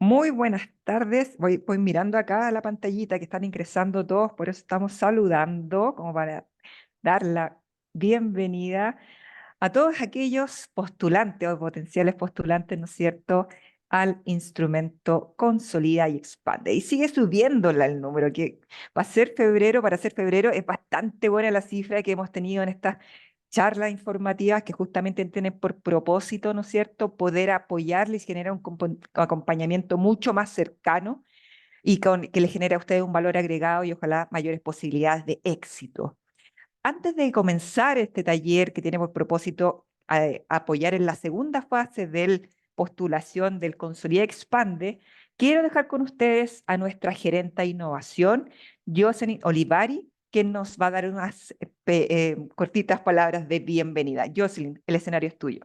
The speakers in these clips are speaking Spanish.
Muy buenas tardes. Voy mirando acá a la pantallita que están ingresando todos, por eso estamos saludando, como para dar la bienvenida a todos aquellos postulantes o potenciales postulantes, ¿no es cierto?, al instrumento Consolida y Expande. Y sigue subiéndola el número, que para ser febrero, es bastante buena la cifra que hemos tenido en estas charlas informativas que justamente tienen por propósito, ¿no es cierto?, poder apoyarles y generar un acompañamiento mucho más cercano y que le genere a ustedes un valor agregado y ojalá mayores posibilidades de éxito. Antes de comenzar este taller que tiene por propósito apoyar en la segunda fase del postulación del Consolida Expande, quiero dejar con ustedes a nuestra gerenta de innovación, Jocelyn Olivari, que nos va a dar unas cortitas palabras de bienvenida. Jocelyn, el escenario es tuyo.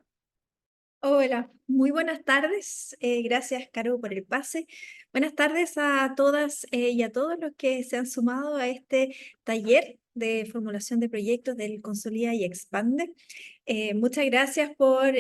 Hola, muy buenas tardes. Gracias, Caro, por el pase. Buenas tardes a todas y a todos los que se han sumado a este taller de formulación de proyectos del Consolida y Expande. Muchas gracias por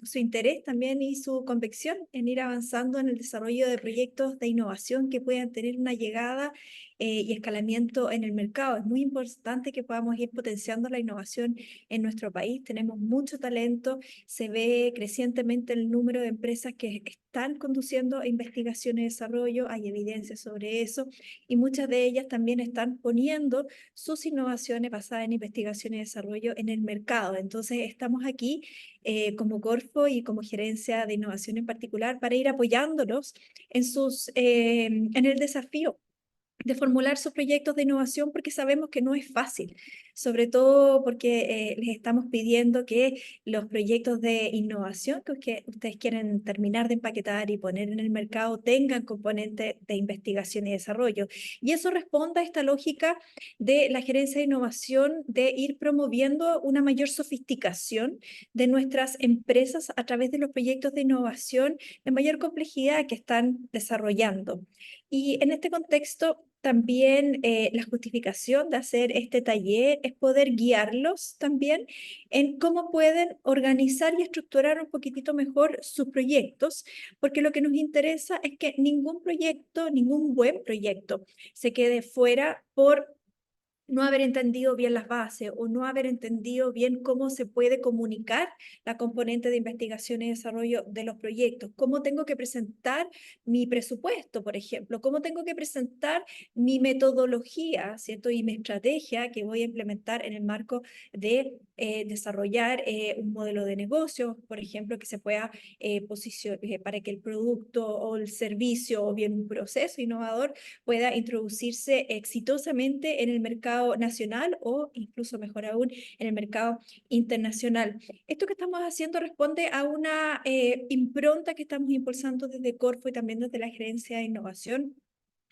su interés también y su convicción en ir avanzando en el desarrollo de proyectos de innovación que puedan tener una llegada y escalamiento en el mercado. Es muy importante que podamos ir potenciando la innovación en nuestro país. Tenemos mucho talento, se ve crecientemente el número de empresas que están conduciendo investigación y desarrollo, hay evidencia sobre eso, y muchas de ellas también están poniendo sus innovaciones basadas en investigación y desarrollo en el mercado. Entonces, estamos aquí como Corfo y como Gerencia de Innovación en particular para ir apoyándolos en el desafío de formular sus proyectos de innovación porque sabemos que no es fácil, sobre todo porque les estamos pidiendo que los proyectos de innovación que ustedes quieren terminar de empaquetar y poner en el mercado tengan componente de investigación y desarrollo. Y eso responde a esta lógica de la gerencia de innovación de ir promoviendo una mayor sofisticación de nuestras empresas a través de los proyectos de innovación de mayor complejidad que están desarrollando. Y en este contexto, también la justificación de hacer este taller es poder guiarlos también en cómo pueden organizar y estructurar un poquitito mejor sus proyectos, porque lo que nos interesa es que ningún proyecto, ningún buen proyecto se quede fuera por no haber entendido bien las bases o no haber entendido bien cómo se puede comunicar la componente de investigación y desarrollo de los proyectos, cómo tengo que presentar mi presupuesto, por ejemplo, cómo tengo que presentar mi metodología, ¿cierto? Y mi estrategia que voy a implementar en el marco de desarrollar un modelo de negocio, por ejemplo, que se pueda posicionar para que el producto o el servicio o bien un proceso innovador pueda introducirse exitosamente en el mercado nacional o incluso mejor aún en el mercado internacional. Esto que estamos haciendo responde a una impronta que estamos impulsando desde Corfo y también desde la Gerencia de Innovación,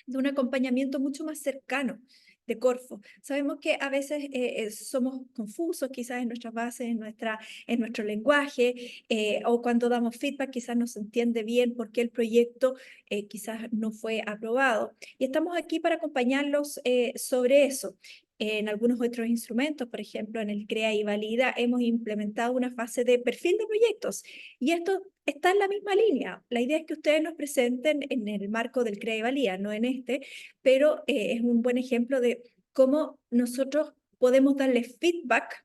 de un acompañamiento mucho más cercano de Corfo. Sabemos que a veces somos confusos quizás en nuestras bases, en nuestro lenguaje, o cuando damos feedback quizás no se entiende bien por qué el proyecto quizás no fue aprobado. Y estamos aquí para acompañarlos sobre eso. En algunos otros instrumentos, por ejemplo, en el CREA y Valida, hemos implementado una fase de perfil de proyectos. Y esto está en la misma línea. La idea es que ustedes nos presenten en el marco del CREA y Valida, no en este, pero es un buen ejemplo de cómo nosotros podemos darle feedback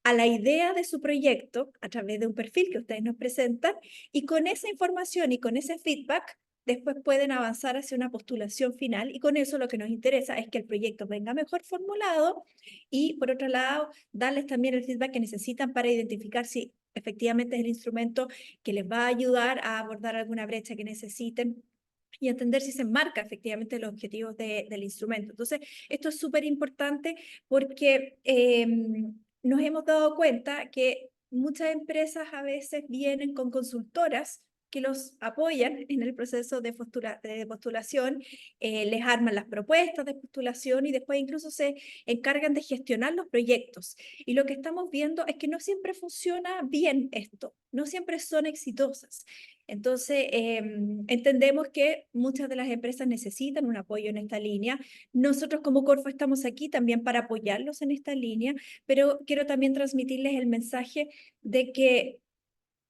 a la idea de su proyecto a través de un perfil que ustedes nos presentan y con esa información y con ese feedback después pueden avanzar hacia una postulación final y con eso lo que nos interesa es que el proyecto venga mejor formulado y por otro lado darles también el feedback que necesitan para identificar si efectivamente es el instrumento que les va a ayudar a abordar alguna brecha que necesiten y entender si se enmarca efectivamente los objetivos del instrumento. Entonces, esto es súper importante porque nos hemos dado cuenta que muchas empresas a veces vienen con consultoras que los apoyan en el proceso de postulación, les arman las propuestas de postulación y después incluso se encargan de gestionar los proyectos. Y lo que estamos viendo es que no siempre funciona bien esto, no siempre son exitosas. Entonces, entendemos que muchas de las empresas necesitan un apoyo en esta línea. Nosotros como Corfo estamos aquí también para apoyarlos en esta línea, pero quiero también transmitirles el mensaje de que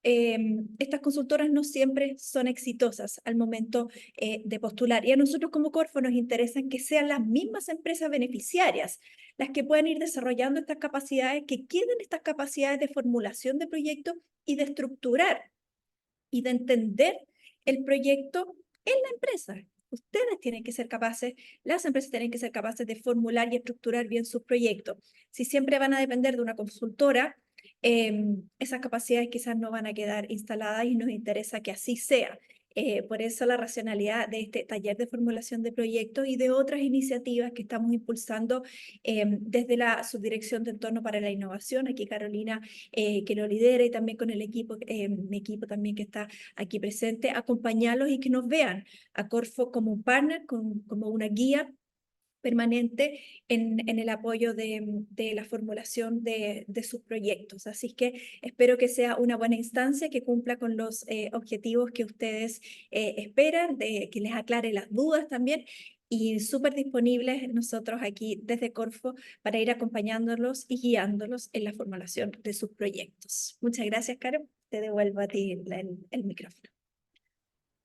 estas consultoras no siempre son exitosas al momento de postular. Y a nosotros como Corfo nos interesa que sean las mismas empresas beneficiarias las que puedan ir desarrollando estas capacidades, que queden estas capacidades de formulación de proyectos y de estructurar y de entender el proyecto en la empresa. Ustedes tienen que ser capaces, las empresas tienen que ser capaces de formular y estructurar bien sus proyectos. Si siempre van a depender de una consultora, esas capacidades quizás no van a quedar instaladas y nos interesa que así sea. Por eso la racionalidad de este taller de formulación de proyectos y de otras iniciativas que estamos impulsando desde la Subdirección de Entorno para la Innovación. Aquí Carolina, que lo lidera, y también con el equipo, mi equipo también que está aquí presente, acompañarlos y que nos vean a Corfo como un partner, como una guía permanente en el apoyo de la formulación de sus proyectos. Así que espero que sea una buena instancia, que cumpla con los objetivos que ustedes esperan, que les aclare las dudas también, y súper disponibles nosotros aquí desde Corfo para ir acompañándolos y guiándolos en la formulación de sus proyectos. Muchas gracias, Caro. Te devuelvo a ti el micrófono.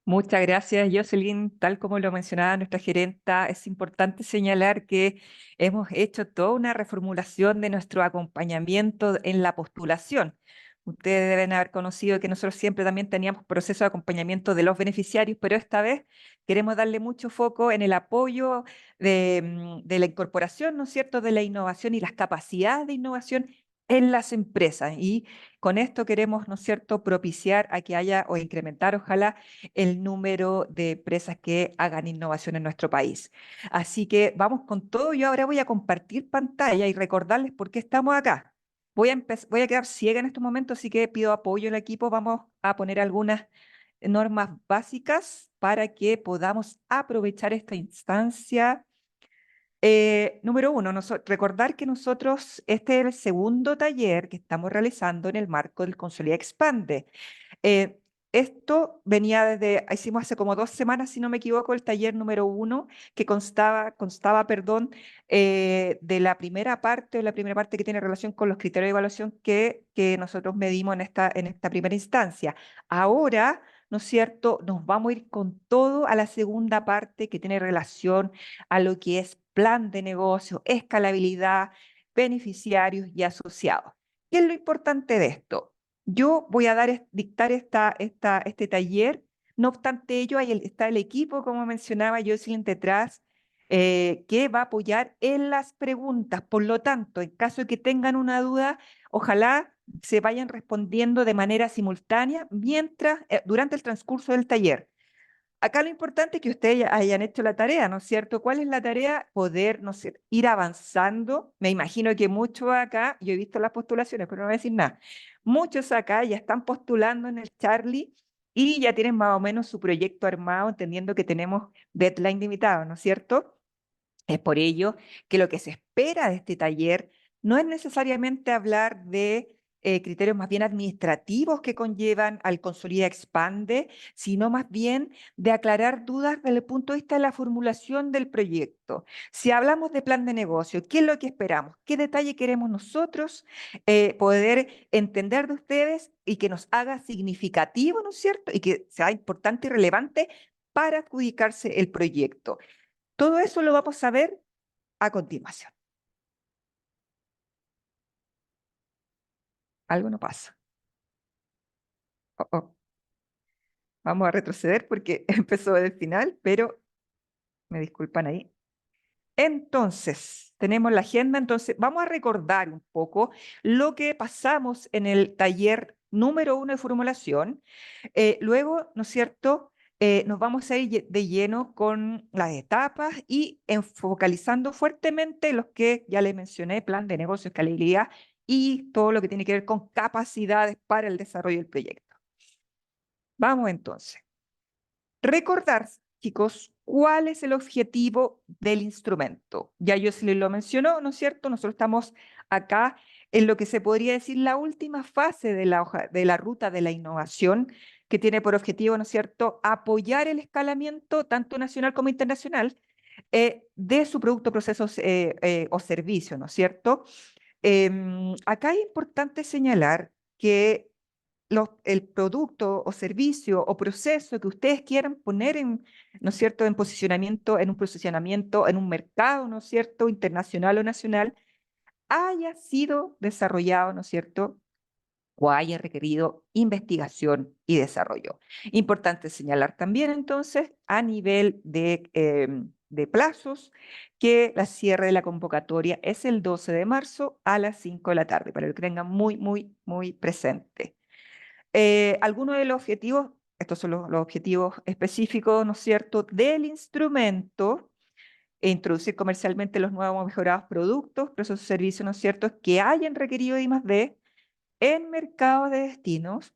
Muchas gracias, Jocelyn. Tal como lo mencionaba nuestra gerenta, es importante señalar que hemos hecho toda una reformulación de nuestro acompañamiento en la postulación. Ustedes deben haber conocido que nosotros siempre también teníamos proceso de acompañamiento de los beneficiarios, pero esta vez queremos darle mucho foco en el apoyo de la incorporación, ¿no es cierto?, de la innovación y las capacidades de innovación en las empresas. Y con esto queremos, ¿no es cierto?, propiciar a que haya o incrementar, ojalá, el número de empresas que hagan innovación en nuestro país. Así que vamos con todo. Yo ahora voy a compartir pantalla y recordarles por qué estamos acá. Voy a quedar ciega en estos momentos, así que pido apoyo al equipo. Vamos a poner algunas normas básicas para que podamos aprovechar esta instancia. Número uno, recordar que nosotros, este es el segundo taller que estamos realizando en el marco del Consolida Expande. Eh, Esto venía hicimos hace como 2 semanas, si no me equivoco, el taller número 1, que constaba, perdón, de la primera parte, que tiene relación con los criterios de evaluación que nosotros medimos en esta primera instancia. Ahora, ¿no es cierto?, nos vamos a ir con todo a la segunda parte, que tiene relación a lo que es plan de negocio, escalabilidad, beneficiarios y asociados. ¿Qué es lo importante de esto? Yo voy a dictar este taller. No obstante ello, está el equipo, como mencionaba Jocelyn, detrás, que va a apoyar en las preguntas. Por lo tanto, en caso de que tengan una duda, ojalá se vayan respondiendo de manera simultánea durante el transcurso del taller. Acá lo importante es que ustedes ya hayan hecho la tarea, ¿no es cierto? ¿Cuál es la tarea? Poder, no sé, ir avanzando. Me imagino que muchos acá, yo he visto las postulaciones, pero no voy a decir nada. Muchos acá ya están postulando en el Charlie y ya tienen más o menos su proyecto armado, entendiendo que tenemos deadline limitado, ¿no es cierto? Es por ello que lo que se espera de este taller no es necesariamente hablar de criterios más bien administrativos que conllevan al Consolida Expande, sino más bien de aclarar dudas desde el punto de vista de la formulación del proyecto. Si hablamos de plan de negocio, ¿qué es lo que esperamos? ¿Qué detalle queremos nosotros poder entender de ustedes y que nos haga significativo, ¿no es cierto? Y que sea importante y relevante para adjudicarse el proyecto. Todo eso lo vamos a ver a continuación. Algo no pasa. Oh, oh. Vamos a retroceder porque empezó desde el final, pero me disculpan ahí. Entonces, tenemos la agenda. Entonces, vamos a recordar un poco lo que pasamos en el taller número 1 de formulación. Luego, ¿no es cierto?, nos vamos a ir de lleno con las etapas y focalizando fuertemente los que ya les mencioné: plan de negocio, escalabilidad y todo lo que tiene que ver con capacidades para el desarrollo del proyecto. Vamos entonces. Recordar, chicos, cuál es el objetivo del instrumento. Ya yo se lo mencionó, ¿no es cierto? Nosotros estamos acá en lo que se podría decir la última fase de la ruta de la innovación, que tiene por objetivo, ¿no es cierto?, apoyar el escalamiento, tanto nacional como internacional, de su producto, procesos o servicio, ¿no es cierto? Acá es importante señalar que el producto o servicio o proceso que ustedes quieran poner en, ¿no es cierto?, en posicionamiento, en un posicionamiento, en un mercado, ¿no es cierto?, internacional o nacional, haya sido desarrollado, ¿no es cierto?, o haya requerido investigación y desarrollo. Importante señalar también entonces a nivel de plazos que la cierre de la convocatoria es el 12 de marzo a las 5 de la tarde, para que lo tengan muy, muy, muy presente. Algunos de los objetivos, estos son los objetivos específicos, ¿no es cierto?, del instrumento, introducir comercialmente los nuevos o mejorados productos, procesos y servicios, ¿no es cierto?, que hayan requerido I+D en mercados de destinos,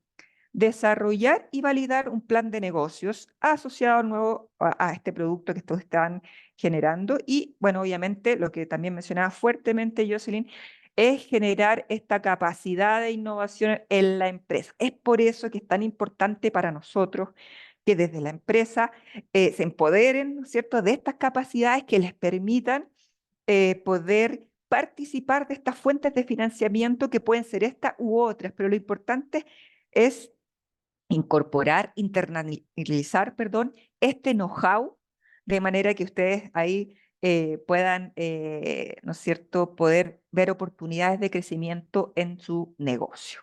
desarrollar y validar un plan de negocios asociado al nuevo, a este producto que estos están generando. Y, bueno, obviamente, lo que también mencionaba fuertemente Jocelyn, es generar esta capacidad de innovación en la empresa. Es por eso que es tan importante para nosotros que desde la empresa se empoderen, ¿no es cierto?, de estas capacidades que les permitan poder participar de estas fuentes de financiamiento que pueden ser estas u otras, pero lo importante es incorporar, internalizar, perdón, este know-how de manera que ustedes ahí puedan, ¿no es cierto?, poder ver oportunidades de crecimiento en su negocio.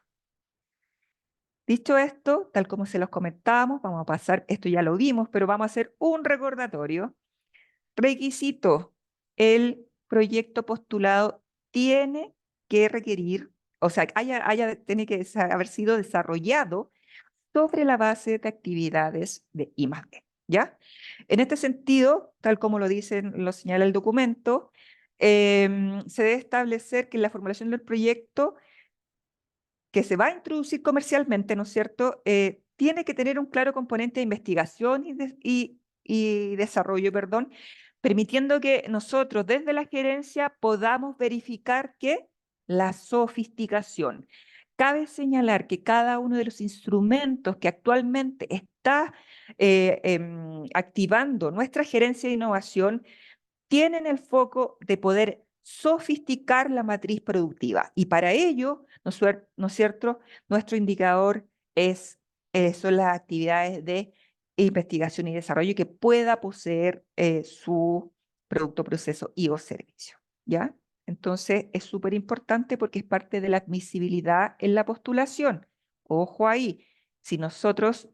Dicho esto, tal como se los comentábamos, vamos a pasar, esto ya lo vimos, pero vamos a hacer un recordatorio. Requisito, el proyecto postulado tiene que requerir, o sea, tiene que haber sido desarrollado sobre la base de actividades de I+D, ¿ya? En este sentido, tal como lo señala el documento, se debe establecer que en la formulación del proyecto que se va a introducir comercialmente, ¿no es cierto?, tiene que tener un claro componente de investigación y desarrollo, perdón, permitiendo que nosotros desde la gerencia podamos verificar que la sofisticación. Cabe señalar que cada uno de los instrumentos que actualmente está activando nuestra gerencia de innovación tienen el foco de poder sofisticar la matriz productiva. Y para ello, ¿no es cierto?, nuestro indicador son las actividades de investigación y desarrollo que pueda poseer su producto, proceso y o servicio, ¿ya? Entonces, es súper importante porque es parte de la admisibilidad en la postulación. Ojo ahí, si nosotros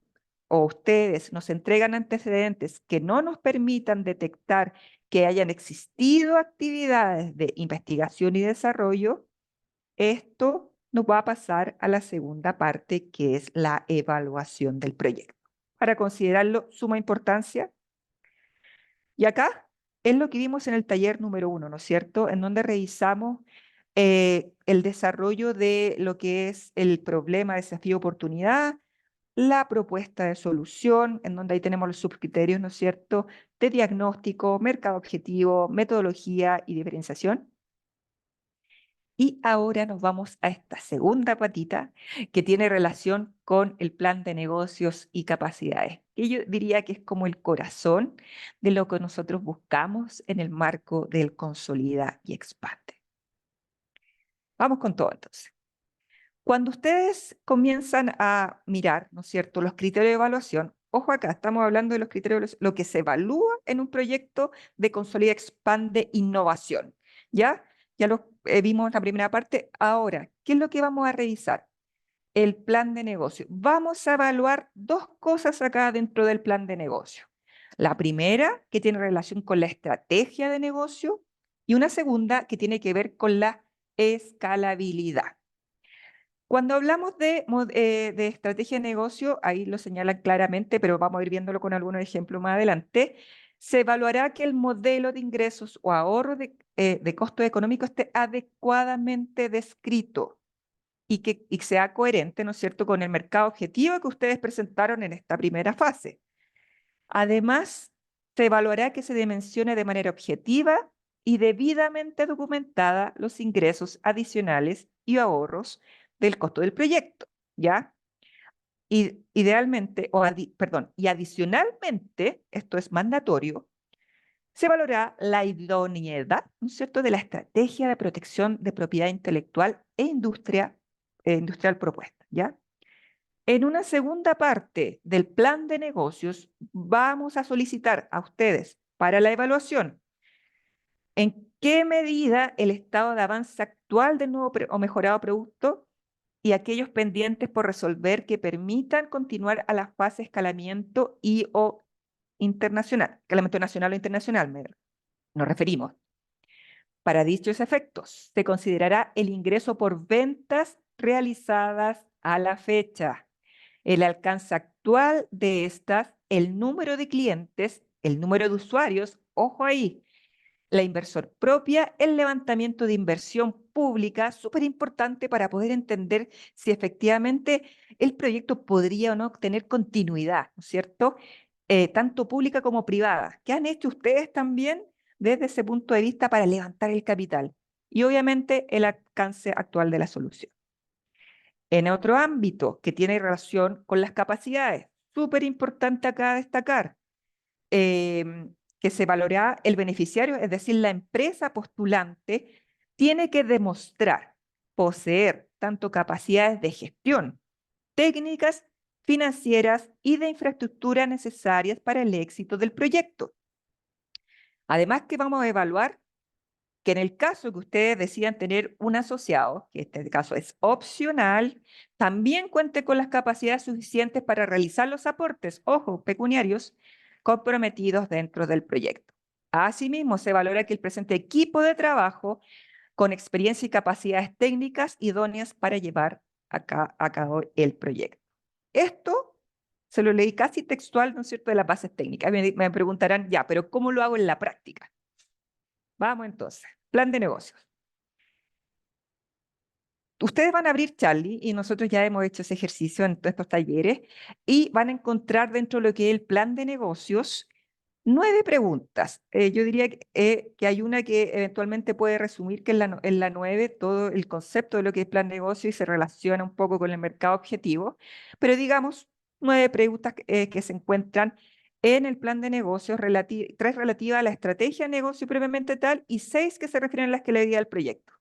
o ustedes nos entregan antecedentes que no nos permitan detectar que hayan existido actividades de investigación y desarrollo, esto nos va a pasar a la segunda parte, que es la evaluación del proyecto. Para considerarlo suma importancia. Y acá es lo que vimos en el taller número 1, ¿no es cierto?, en donde revisamos el desarrollo de lo que es el problema, desafío, oportunidad, la propuesta de solución, en donde ahí tenemos los subcriterios, ¿no es cierto?, de diagnóstico, mercado objetivo, metodología y diferenciación. Y ahora nos vamos a esta segunda patita que tiene relación con el plan de negocios y capacidades, que yo diría que es como el corazón de lo que nosotros buscamos en el marco del Consolida y Expande. Vamos con todo entonces. Cuando ustedes comienzan a mirar, ¿no es cierto?, los criterios de evaluación, ojo acá, estamos hablando de los criterios de evaluación, lo que se evalúa en un proyecto de Consolida, Expande, Innovación, ¿ya? Ya lo vimos en la primera parte. Ahora, ¿qué es lo que vamos a revisar? El plan de negocio. Vamos a evaluar dos cosas acá dentro del plan de negocio. La primera, que tiene relación con la estrategia de negocio, y una segunda, que tiene que ver con la escalabilidad. Cuando hablamos de estrategia de negocio, ahí lo señalan claramente, pero vamos a ir viéndolo con algunos ejemplos más adelante, se evaluará que el modelo de ingresos o ahorro de costo económico esté adecuadamente descrito y sea coherente, ¿no es cierto?, con el mercado objetivo que ustedes presentaron en esta primera fase. Además, se evaluará que se dimensione de manera objetiva y debidamente documentada los ingresos adicionales y ahorros del costo del proyecto, ¿ya? Y idealmente, y adicionalmente, esto es mandatorio, se valorará la idoneidad, ¿no es cierto?, de la estrategia de protección de propiedad intelectual e industrial propuesta, ¿ya? En una segunda parte del plan de negocios, vamos a solicitar a ustedes para la evaluación en qué medida el estado de avance actual del nuevo o mejorado producto y aquellos pendientes por resolver que permitan continuar a la fase de escalamiento y o internacional, escalamiento nacional o internacional, nos referimos. Para dichos efectos, se considerará el ingreso por ventas realizadas a la fecha, el alcance actual de estas, el número de clientes, el número de usuarios, ojo ahí, la inversión propia, el levantamiento de inversión pública, súper importante para poder entender si efectivamente el proyecto podría o no tener continuidad, ¿no es cierto? Tanto pública como privada. ¿Qué han hecho ustedes también desde ese punto de vista para levantar el capital? Y obviamente el alcance actual de la solución. En otro ámbito que tiene relación con las capacidades, súper importante acá destacar, que se valorará el beneficiario, es decir, la empresa postulante, tiene que demostrar poseer tanto capacidades de gestión, técnicas, financieras y de infraestructura necesarias para el éxito del proyecto. Además que vamos a evaluar que en el caso que ustedes decidan tener un asociado, que en este caso es opcional, también cuente con las capacidades suficientes para realizar los aportes, ojo, pecuniarios, comprometidos dentro del proyecto. Asimismo, se valora que el presente equipo de trabajo con experiencia y capacidades técnicas idóneas para llevar a cabo el proyecto. Esto se lo leí casi textual, ¿no es cierto?, de las bases técnicas. Me preguntarán, ya, pero ¿cómo lo hago en la práctica? Vamos entonces, plan de negocios. Ustedes van a abrir Charlie y nosotros ya hemos hecho ese ejercicio en todos estos talleres y van a encontrar dentro de lo que es el plan de negocios 9 preguntas. Yo diría que hay una que eventualmente puede resumir que en la 9 todo el concepto de lo que es plan de negocio y se relaciona un poco con el mercado objetivo, pero digamos 9 preguntas que se encuentran en el plan de negocios, 3 relativas a la estrategia de negocio previamente tal y 6 que se refieren a la escalabilidad del proyecto.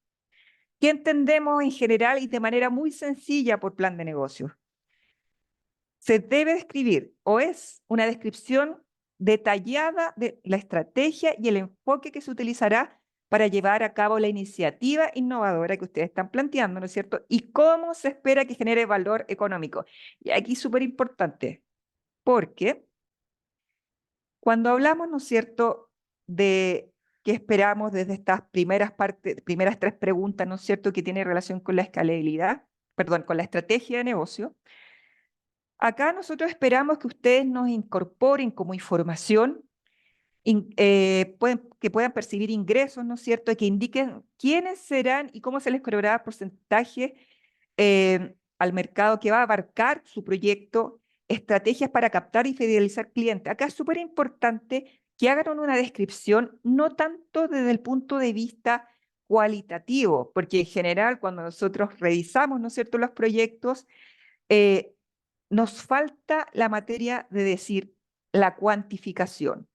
¿Qué entendemos en general y de manera muy sencilla por plan de negocio? Se debe describir o es una descripción detallada de la estrategia y el enfoque que se utilizará para llevar a cabo la iniciativa innovadora que ustedes están planteando, ¿no es cierto? Y cómo se espera que genere valor económico. Y aquí es súper importante, porque cuando hablamos, ¿no es cierto?, de qué esperamos desde estas primeras 3 preguntas, ¿no es cierto?, que tiene relación con la escalabilidad, perdón, con la estrategia de negocio. Acá nosotros esperamos que ustedes nos incorporen como información, que puedan percibir ingresos, ¿no es cierto?, que indiquen quiénes serán y cómo se les cobrará porcentaje al mercado que va a abarcar su proyecto, estrategias para captar y fidelizar clientes. Acá es súper importante que hagan una descripción, no tanto desde el punto de vista cualitativo, porque en general cuando nosotros revisamos, ¿no es cierto?, los proyectos, nos falta la materia de decir la cuantificación.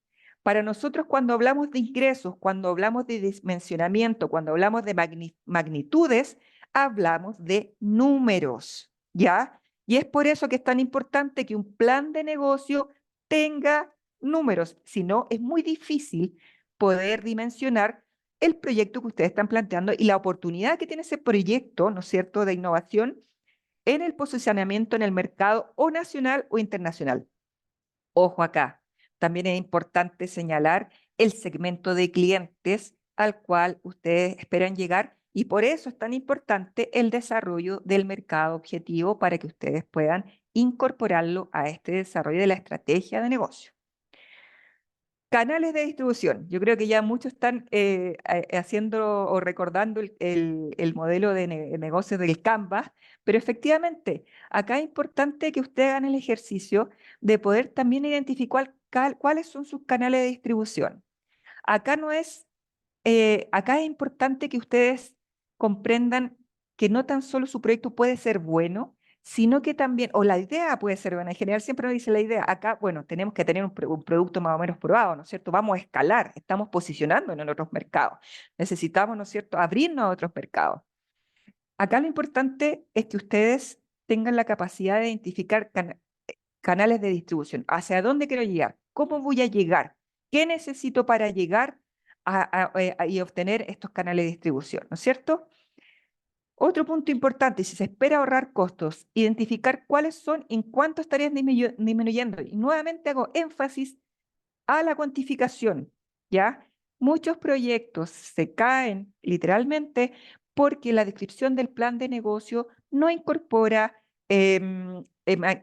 Para nosotros, cuando hablamos de ingresos, cuando hablamos de dimensionamiento, cuando hablamos de magnitudes, hablamos de números, ¿ya? Y es por eso que es tan importante que un plan de negocio tenga números, si no, es muy difícil poder dimensionar el proyecto que ustedes están planteando y la oportunidad que tiene ese proyecto, ¿no es cierto?, de innovación en el posicionamiento en el mercado o nacional o internacional. Ojo acá, también es importante señalar el segmento de clientes al cual ustedes esperan llegar y por eso es tan importante el desarrollo del mercado objetivo para que ustedes puedan incorporarlo a este desarrollo de la estrategia de negocio. Canales de distribución. Yo creo que ya muchos están haciendo o recordando el modelo de negocios del Canvas, pero efectivamente, acá es importante que ustedes hagan el ejercicio de poder también identificar cuáles son sus canales de distribución. Acá no es, acá es importante que ustedes comprendan que no tan solo su proyecto puede ser bueno, sino que también, o la idea puede ser buena, en general siempre nos dice la idea, acá, bueno, tenemos que tener un producto más o menos probado, ¿no es cierto? Vamos a escalar, estamos posicionándonos en otros mercados, necesitamos, ¿no es cierto?, abrirnos a otros mercados. Acá lo importante es que ustedes tengan la capacidad de identificar canales de distribución. ¿Hacia dónde quiero llegar? ¿Cómo voy a llegar? ¿Qué necesito para llegar y obtener estos canales de distribución? ¿No es cierto? Otro punto importante, si se espera ahorrar costos, identificar cuáles son, en cuánto estarían disminuyendo. Y nuevamente hago énfasis a la cuantificación, ¿ya? Muchos proyectos se caen literalmente porque la descripción del plan de negocio no incorpora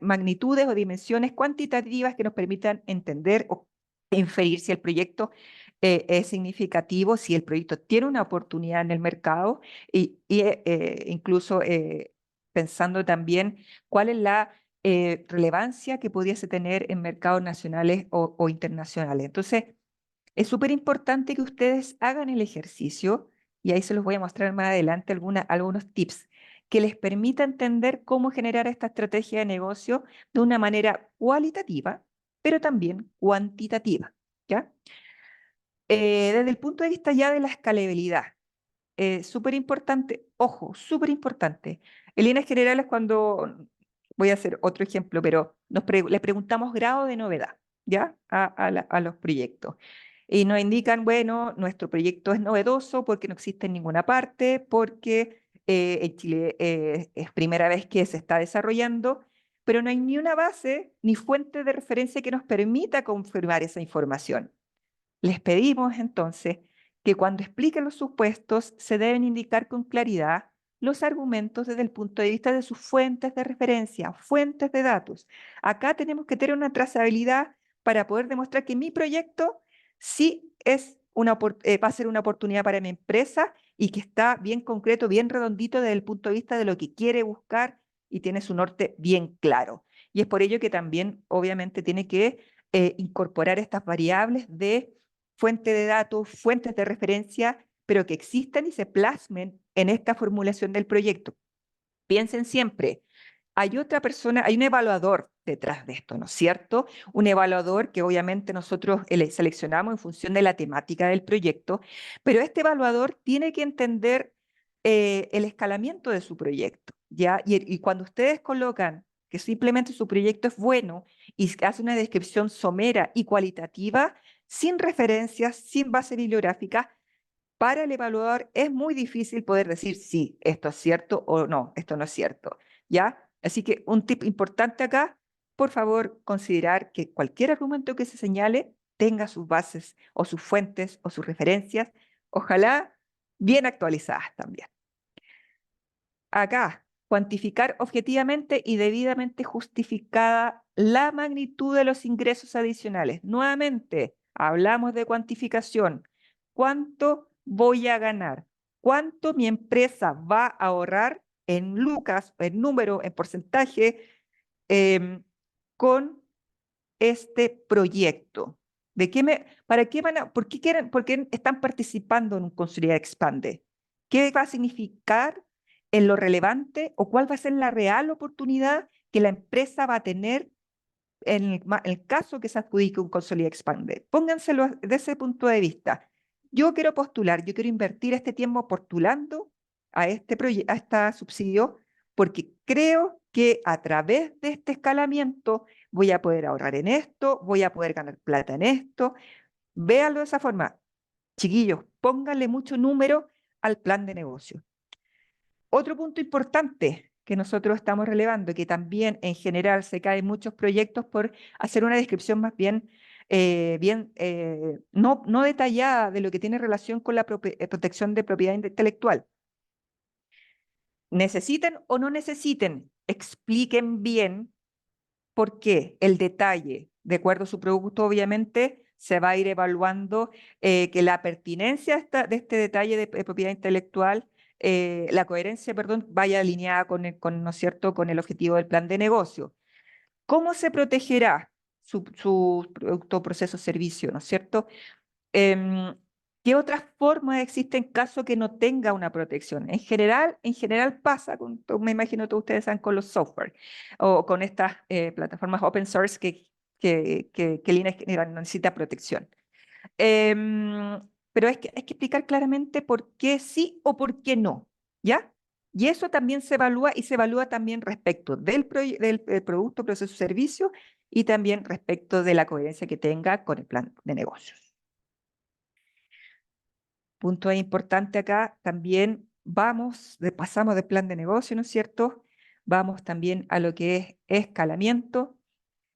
magnitudes o dimensiones cuantitativas que nos permitan entender o inferir si el proyecto es significativo, si el proyecto tiene una oportunidad en el mercado y incluso pensando también cuál es la relevancia que pudiese tener en mercados nacionales o internacionales. Entonces, es súper importante que ustedes hagan el ejercicio, y ahí se los voy a mostrar más adelante algunos tips que les permita entender cómo generar esta estrategia de negocio de una manera cualitativa, pero también cuantitativa, ¿ya? Desde el punto de vista ya de la escalabilidad, súper importante, ojo, súper importante. En líneas generales, cuando, voy a hacer otro ejemplo, pero le preguntamos grado de novedad, ¿ya? A los proyectos. Y nos indican, bueno, nuestro proyecto es novedoso porque no existe en ninguna parte, porque en Chile es primera vez que se está desarrollando, pero no hay ni una base ni fuente de referencia que nos permita confirmar esa información. Les pedimos entonces que cuando expliquen los supuestos se deben indicar con claridad los argumentos desde el punto de vista de sus fuentes de referencia, fuentes de datos. Acá tenemos que tener una trazabilidad para poder demostrar que mi proyecto sí va a ser una oportunidad para mi empresa y que está bien concreto, bien redondito desde el punto de vista de lo que quiere buscar y tiene su norte bien claro. Y es por ello que también, obviamente, tiene que incorporar estas variables de fuente de datos, fuentes de referencia, pero que existan y se plasmen en esta formulación del proyecto. Piensen siempre, hay otra persona, hay un evaluador detrás de esto, ¿no es cierto? Un evaluador que obviamente nosotros seleccionamos en función de la temática del proyecto, pero este evaluador tiene que entender el escalamiento de su proyecto, ¿ya? Y cuando ustedes colocan que simplemente su proyecto es bueno y hace una descripción somera y cualitativa, sin referencias, sin base bibliográfica, para el evaluador es muy difícil poder decir sí, esto es cierto o no, esto no es cierto, ¿ya? Así que un tip importante acá, por favor, considerar que cualquier argumento que se señale tenga sus bases o sus fuentes o sus referencias, ojalá bien actualizadas también. Acá, cuantificar objetivamente y debidamente justificada la magnitud de los ingresos adicionales. Nuevamente, hablamos de cuantificación. ¿Cuánto voy a ganar? ¿Cuánto mi empresa va a ahorrar en lucas, en número, en porcentaje, em, con este proyecto? ¿Para qué por qué están participando en un Consolidad Expande? ¿Qué va a significar en lo relevante o cuál va a ser la real oportunidad que la empresa va a tener en el caso que se adjudique un Consolidad Expande? Pónganselo desde ese punto de vista. Yo quiero postular, yo quiero invertir este tiempo postulando a este subsidio porque creo que a través de este escalamiento voy a poder ahorrar en esto, voy a poder ganar plata en esto. Véanlo de esa forma. Chiquillos, pónganle mucho número al plan de negocio. Otro punto importante que nosotros estamos relevando y que también en general se caen muchos proyectos por hacer una descripción más bien, no detallada de lo que tiene relación con la protección de propiedad intelectual. Necesiten o no necesiten, expliquen bien por qué el detalle, de acuerdo a su producto, obviamente, se va a ir evaluando que la pertinencia de este detalle de propiedad intelectual, la coherencia, perdón, vaya alineada ¿no es cierto?, con el objetivo del plan de negocio. ¿Cómo se protegerá su producto, proceso, servicio, ¿no es cierto? Em, ¿Qué otras formas existen en caso que no tenga una protección? En general pasa, me imagino que ustedes saben, con los software o con estas plataformas open source que Linux no necesita protección. Pero hay que explicar claramente por qué sí o por qué no, ¿ya? Y eso también se evalúa y se evalúa también respecto del producto, proceso, servicio y también respecto de la coherencia que tenga con el plan de negocios. Punto importante acá, también pasamos del plan de negocio, ¿no es cierto? Vamos también a lo que es escalamiento.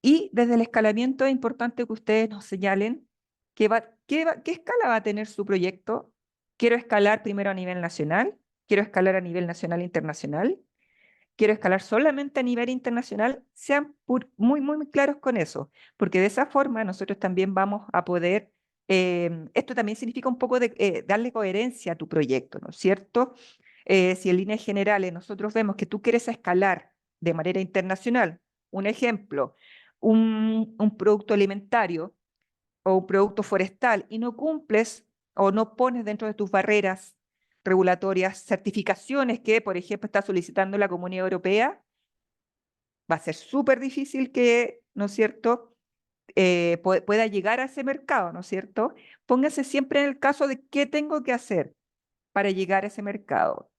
Y desde el escalamiento es importante que ustedes nos señalen qué escala va a tener su proyecto. Quiero escalar primero a nivel nacional, quiero escalar a nivel nacional e internacional, quiero escalar solamente a nivel internacional. Sean muy, muy claros con eso, porque de esa forma nosotros también vamos a poder, esto también significa un poco de darle coherencia a tu proyecto, ¿no es cierto? Si en líneas generales nosotros vemos que tú quieres escalar de manera internacional, un ejemplo, un producto alimentario o un producto forestal y no cumples o no pones dentro de tus barreras regulatorias certificaciones que, por ejemplo, está solicitando la Comunidad Europea, va a ser súper difícil que, ¿no es cierto?, pueda llegar a ese mercado, ¿no es cierto? Póngase siempre en el caso de qué tengo que hacer para llegar a ese mercado.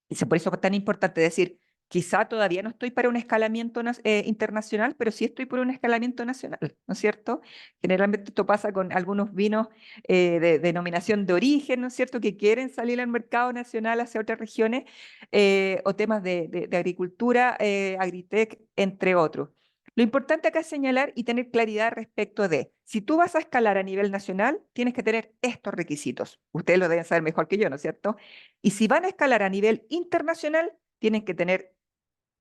Y por eso es tan importante decir, quizá todavía no estoy para un escalamiento internacional, pero sí estoy por un escalamiento nacional, ¿no es cierto? Generalmente esto pasa con algunos vinos de denominación de origen, ¿no es cierto?, que quieren salir al mercado nacional hacia otras regiones, o temas de agricultura, agritech, entre otros. Lo importante acá es señalar y tener claridad respecto de, si tú vas a escalar a nivel nacional, tienes que tener estos requisitos. Ustedes lo deben saber mejor que yo, ¿no es cierto? Y si van a escalar a nivel internacional, tienen que tener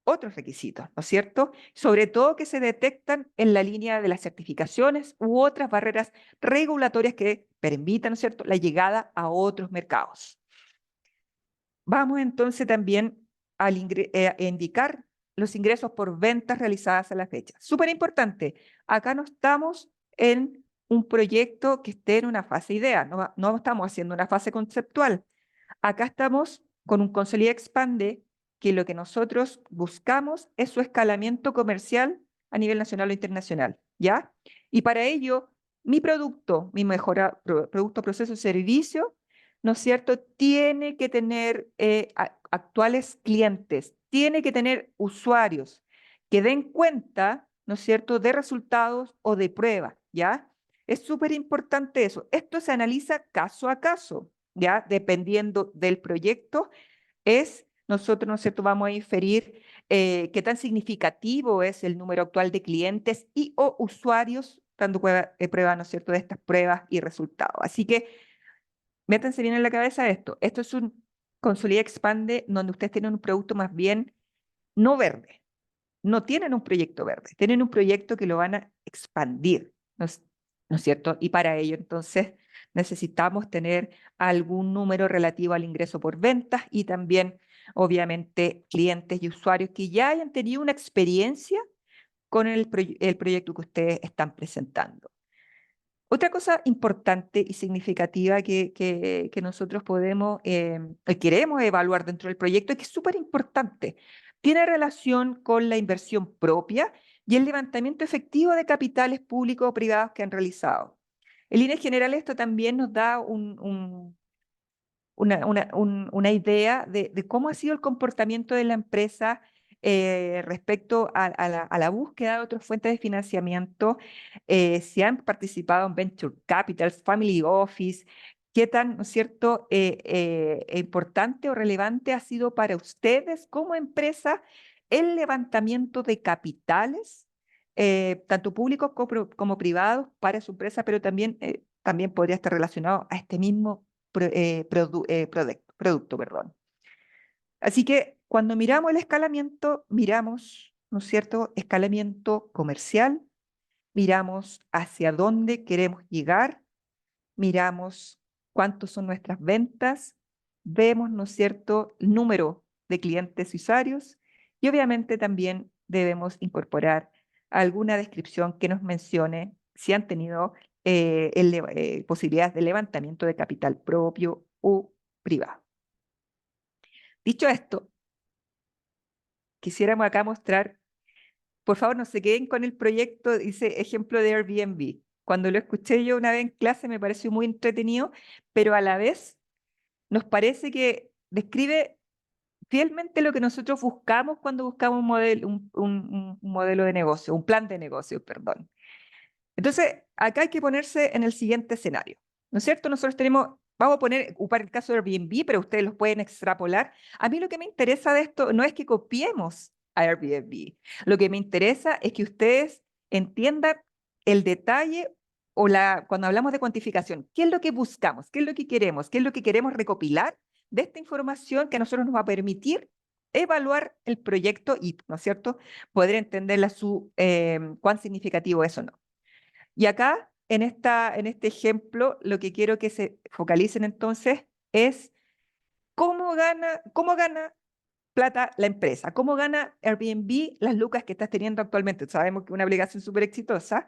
otros requisitos, ¿no es cierto? Sobre todo que se detectan en la línea de las certificaciones u otras barreras regulatorias que permitan, ¿no es cierto?, la llegada a otros mercados. Vamos entonces también a indicar los ingresos por ventas realizadas a la fecha. Súper importante, acá no estamos en un proyecto que esté en una fase idea, no estamos haciendo una fase conceptual. Acá estamos con un Consolida Expande, que lo que nosotros buscamos es su escalamiento comercial a nivel nacional o internacional, ¿ya? Y para ello, mi producto, mi producto, proceso, servicio, ¿no es cierto?, tiene que tener actuales clientes, tiene que tener usuarios que den cuenta, ¿no es cierto?, de resultados o de pruebas, ¿ya? Es súper importante eso. Esto se analiza caso a caso, ¿ya? Dependiendo del proyecto, nosotros, ¿no es cierto?, vamos a inferir qué tan significativo es el número actual de clientes y o usuarios dando prueba, ¿no es cierto?, de estas pruebas y resultados. Así que métanse bien en la cabeza esto. Esto es un Consolida Expande donde ustedes tienen un producto más bien no verde. No tienen un proyecto verde, tienen un proyecto que lo van a expandir, ¿no es cierto? Y para ello, entonces, necesitamos tener algún número relativo al ingreso por ventas y también, obviamente, clientes y usuarios que ya hayan tenido una experiencia con el proyecto que ustedes están presentando. Otra cosa importante y significativa que nosotros queremos evaluar dentro del proyecto, y que es súper importante, tiene relación con la inversión propia y el levantamiento efectivo de capitales públicos o privados que han realizado. En líneas generales, esto también nos da una idea de cómo ha sido el comportamiento de la empresa respecto a la búsqueda de otras fuentes de financiamiento, si han participado en Venture Capital, Family Office, qué tan, ¿no es cierto?, importante o relevante ha sido para ustedes como empresa el levantamiento de capitales, tanto públicos como privados, para su empresa, pero también podría estar relacionado a este mismo producto, perdón. Así que cuando miramos el escalamiento, miramos, ¿no es cierto?, escalamiento comercial, miramos hacia dónde queremos llegar, miramos cuántos son nuestras ventas, vemos, ¿no es cierto?, el número de clientes y usuarios, y obviamente también debemos incorporar alguna descripción que nos mencione si han tenido posibilidades de levantamiento de capital propio o privado. Dicho esto, quisiéramos acá mostrar, por favor, no se queden con el proyecto, dice ejemplo de Airbnb. Cuando lo escuché yo una vez en clase me pareció muy entretenido, pero a la vez nos parece que describe fielmente lo que nosotros buscamos cuando buscamos un modelo de negocio, un plan de negocio, perdón. Entonces, acá hay que ponerse en el siguiente escenario, ¿no es cierto? Nosotros vamos a ocupar el caso de Airbnb, pero ustedes los pueden extrapolar. A mí lo que me interesa de esto no es que copiemos a Airbnb. Lo que me interesa es que ustedes entiendan el detalle cuando hablamos de cuantificación, ¿qué es lo que buscamos? ¿Qué es lo que queremos? ¿Qué es lo que queremos recopilar de esta información que a nosotros nos va a permitir evaluar el proyecto y, ¿no es cierto?, poder entenderla cuán significativo es o no. Y acá, en este ejemplo, lo que quiero que se focalicen entonces es cómo gana plata la empresa, cómo gana Airbnb las lucas que estás teniendo actualmente. Sabemos que es una aplicación súper exitosa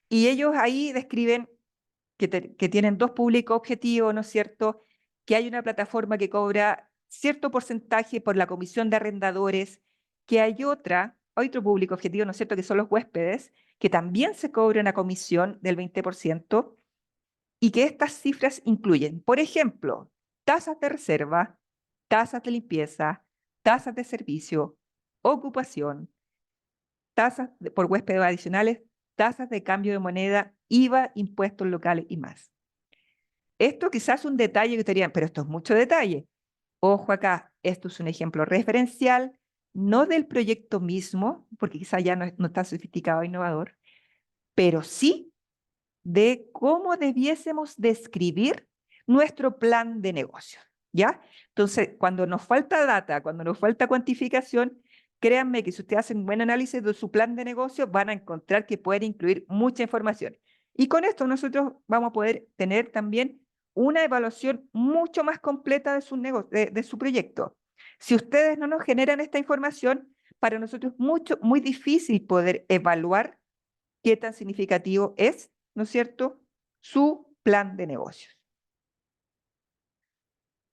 y ellos ahí describen que tienen dos públicos objetivos, ¿no es cierto? Que hay una plataforma que cobra cierto porcentaje por la comisión de arrendadores, que hay otro público objetivo, ¿no es cierto?, que son los huéspedes, que también se cobra una comisión del 20%, y que estas cifras incluyen, por ejemplo, tasas de reserva, tasas de limpieza, tasas de servicio, ocupación, por huéspedes adicionales, tasas de cambio de moneda, IVA, impuestos locales y más. Esto quizás es un detalle que ustedes dirían, pero esto es mucho detalle. Ojo acá, esto es un ejemplo referencial, no del proyecto mismo, porque quizás ya no está sofisticado e innovador, pero sí de cómo debiésemos describir nuestro plan de negocio, ¿ya? Entonces, cuando nos falta data, cuando nos falta cuantificación, créanme que si ustedes hacen un buen análisis de su plan de negocio, van a encontrar que puede incluir mucha información. Y con esto nosotros vamos a poder tener también una evaluación mucho más completa de su proyecto. Si ustedes no nos generan esta información, para nosotros es muy difícil poder evaluar qué tan significativo es, ¿no es cierto?, su plan de negocios.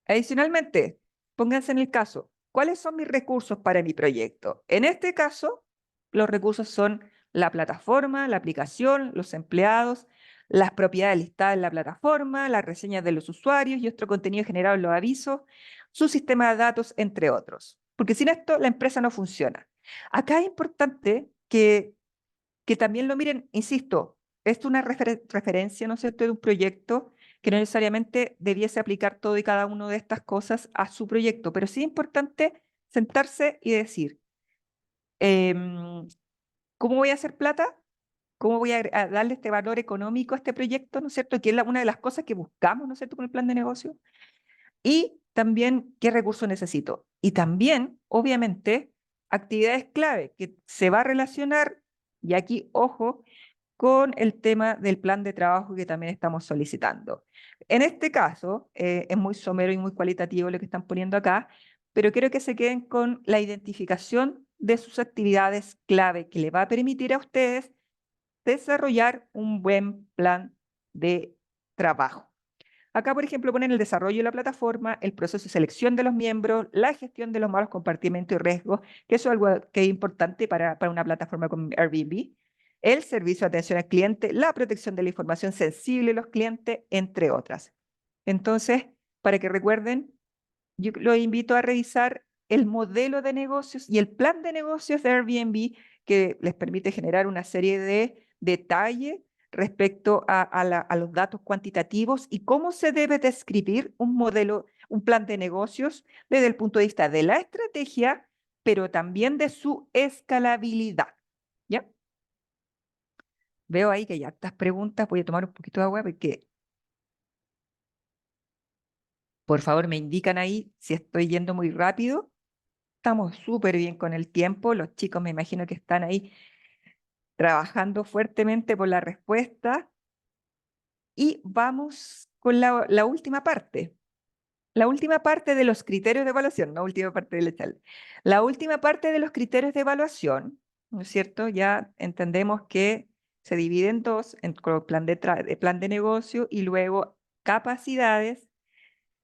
Adicionalmente, pónganse en el caso, ¿cuáles son mis recursos para mi proyecto? En este caso, los recursos son la plataforma, la aplicación, los empleados, las propiedades listadas en la plataforma, las reseñas de los usuarios y otro contenido generado en los avisos, su sistema de datos, entre otros. Porque sin esto la empresa no funciona. Acá es importante que también lo miren, insisto, es una referencia, ¿no es cierto?, de un proyecto que no necesariamente debiese aplicar todo y cada una de estas cosas a su proyecto, pero sí es importante sentarse y decir, em, ¿cómo voy a hacer plata? ¿Cómo voy a darle este valor económico a este proyecto, ¿no es cierto?, que es una de las cosas que buscamos, ¿no es cierto?, con el plan de negocio. Y también, ¿qué recursos necesito? Y también, obviamente, actividades clave que se va a relacionar, y aquí, ojo, con el tema del plan de trabajo que también estamos solicitando. En este caso, es muy somero y muy cualitativo lo que están poniendo acá, pero quiero que se queden con la identificación de sus actividades clave que le va a permitir a ustedes desarrollar un buen plan de trabajo. Acá, por ejemplo, ponen el desarrollo de la plataforma, el proceso de selección de los miembros, la gestión de los malos compartimentos y riesgos, que eso es algo que es importante para una plataforma como Airbnb, el servicio de atención al cliente, la protección de la información sensible de los clientes, entre otras. Entonces, para que recuerden, yo los invito a revisar el modelo de negocios y el plan de negocios de Airbnb que les permite generar una serie de detalles respecto a los datos cuantitativos y cómo se debe describir un plan de negocios desde el punto de vista de la estrategia, pero también de su escalabilidad. ¿Ya? Veo ahí que hay hartas preguntas. Voy a tomar un poquito de agua porque, por favor, me indican ahí si estoy yendo muy rápido. Estamos súper bien con el tiempo. Los chicos me imagino que están ahí trabajando fuertemente por la respuesta. Y vamos con la última parte. La última parte de los criterios de evaluación, no última parte del Excel. La última parte de los criterios de evaluación, ¿no es cierto? Ya entendemos que se divide en dos, en plan de negocio y luego capacidades.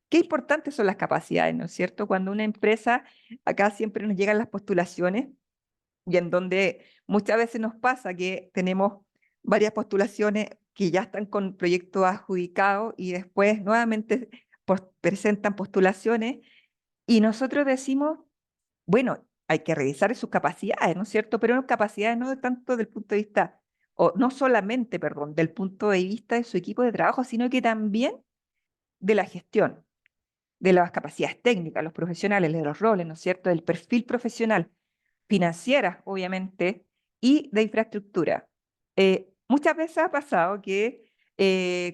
Qué importantes son las capacidades, ¿no es cierto? Cuando una empresa, acá siempre nos llegan las postulaciones y en donde muchas veces nos pasa que tenemos varias postulaciones que ya están con proyectos adjudicados y después nuevamente presentan postulaciones Y nosotros decimos, bueno, hay que revisar sus capacidades, ¿no es cierto? Pero capacidades no tanto del punto de vista, o no solamente, perdón, del punto de vista de su equipo de trabajo, sino que también de la gestión, de las capacidades técnicas, los profesionales, de los roles, ¿no es cierto? Del perfil profesional, financieras, obviamente, y de infraestructura. Muchas veces ha pasado que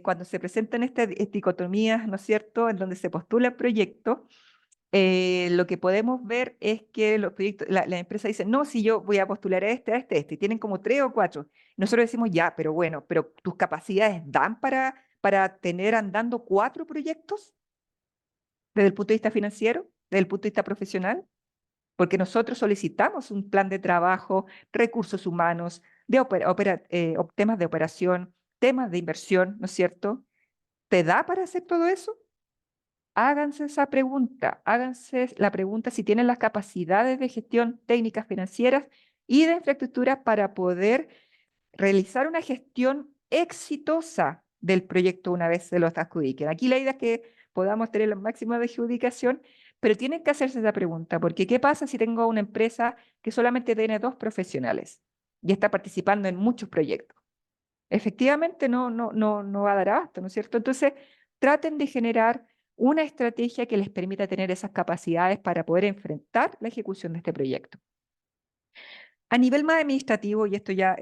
cuando se presentan estas dicotomías, ¿no es cierto?, en donde se postula el proyecto, lo que podemos ver es que los proyectos, la empresa dice, no, si yo voy a postular a este, y tienen como 3 o 4. Nosotros decimos, ya, pero bueno, pero tus capacidades dan para tener andando 4 proyectos desde el punto de vista financiero, desde el punto de vista profesional, porque nosotros solicitamos un plan de trabajo, recursos humanos, temas de operación, temas de inversión, ¿no es cierto? ¿Te da para hacer todo eso? Háganse esa pregunta, háganse la pregunta si tienen las capacidades de gestión técnicas financieras y de infraestructura para poder realizar una gestión exitosa del proyecto una vez se los adjudiquen. Aquí la idea es que podamos tener la máxima de adjudicación, pero tienen que hacerse esa pregunta, porque ¿qué pasa si tengo una empresa que solamente tiene 2 profesionales y está participando en muchos proyectos? Efectivamente no va a dar abasto, ¿no es cierto? Entonces, traten de generar una estrategia que les permita tener esas capacidades para poder enfrentar la ejecución de este proyecto. A nivel más administrativo, y esto ya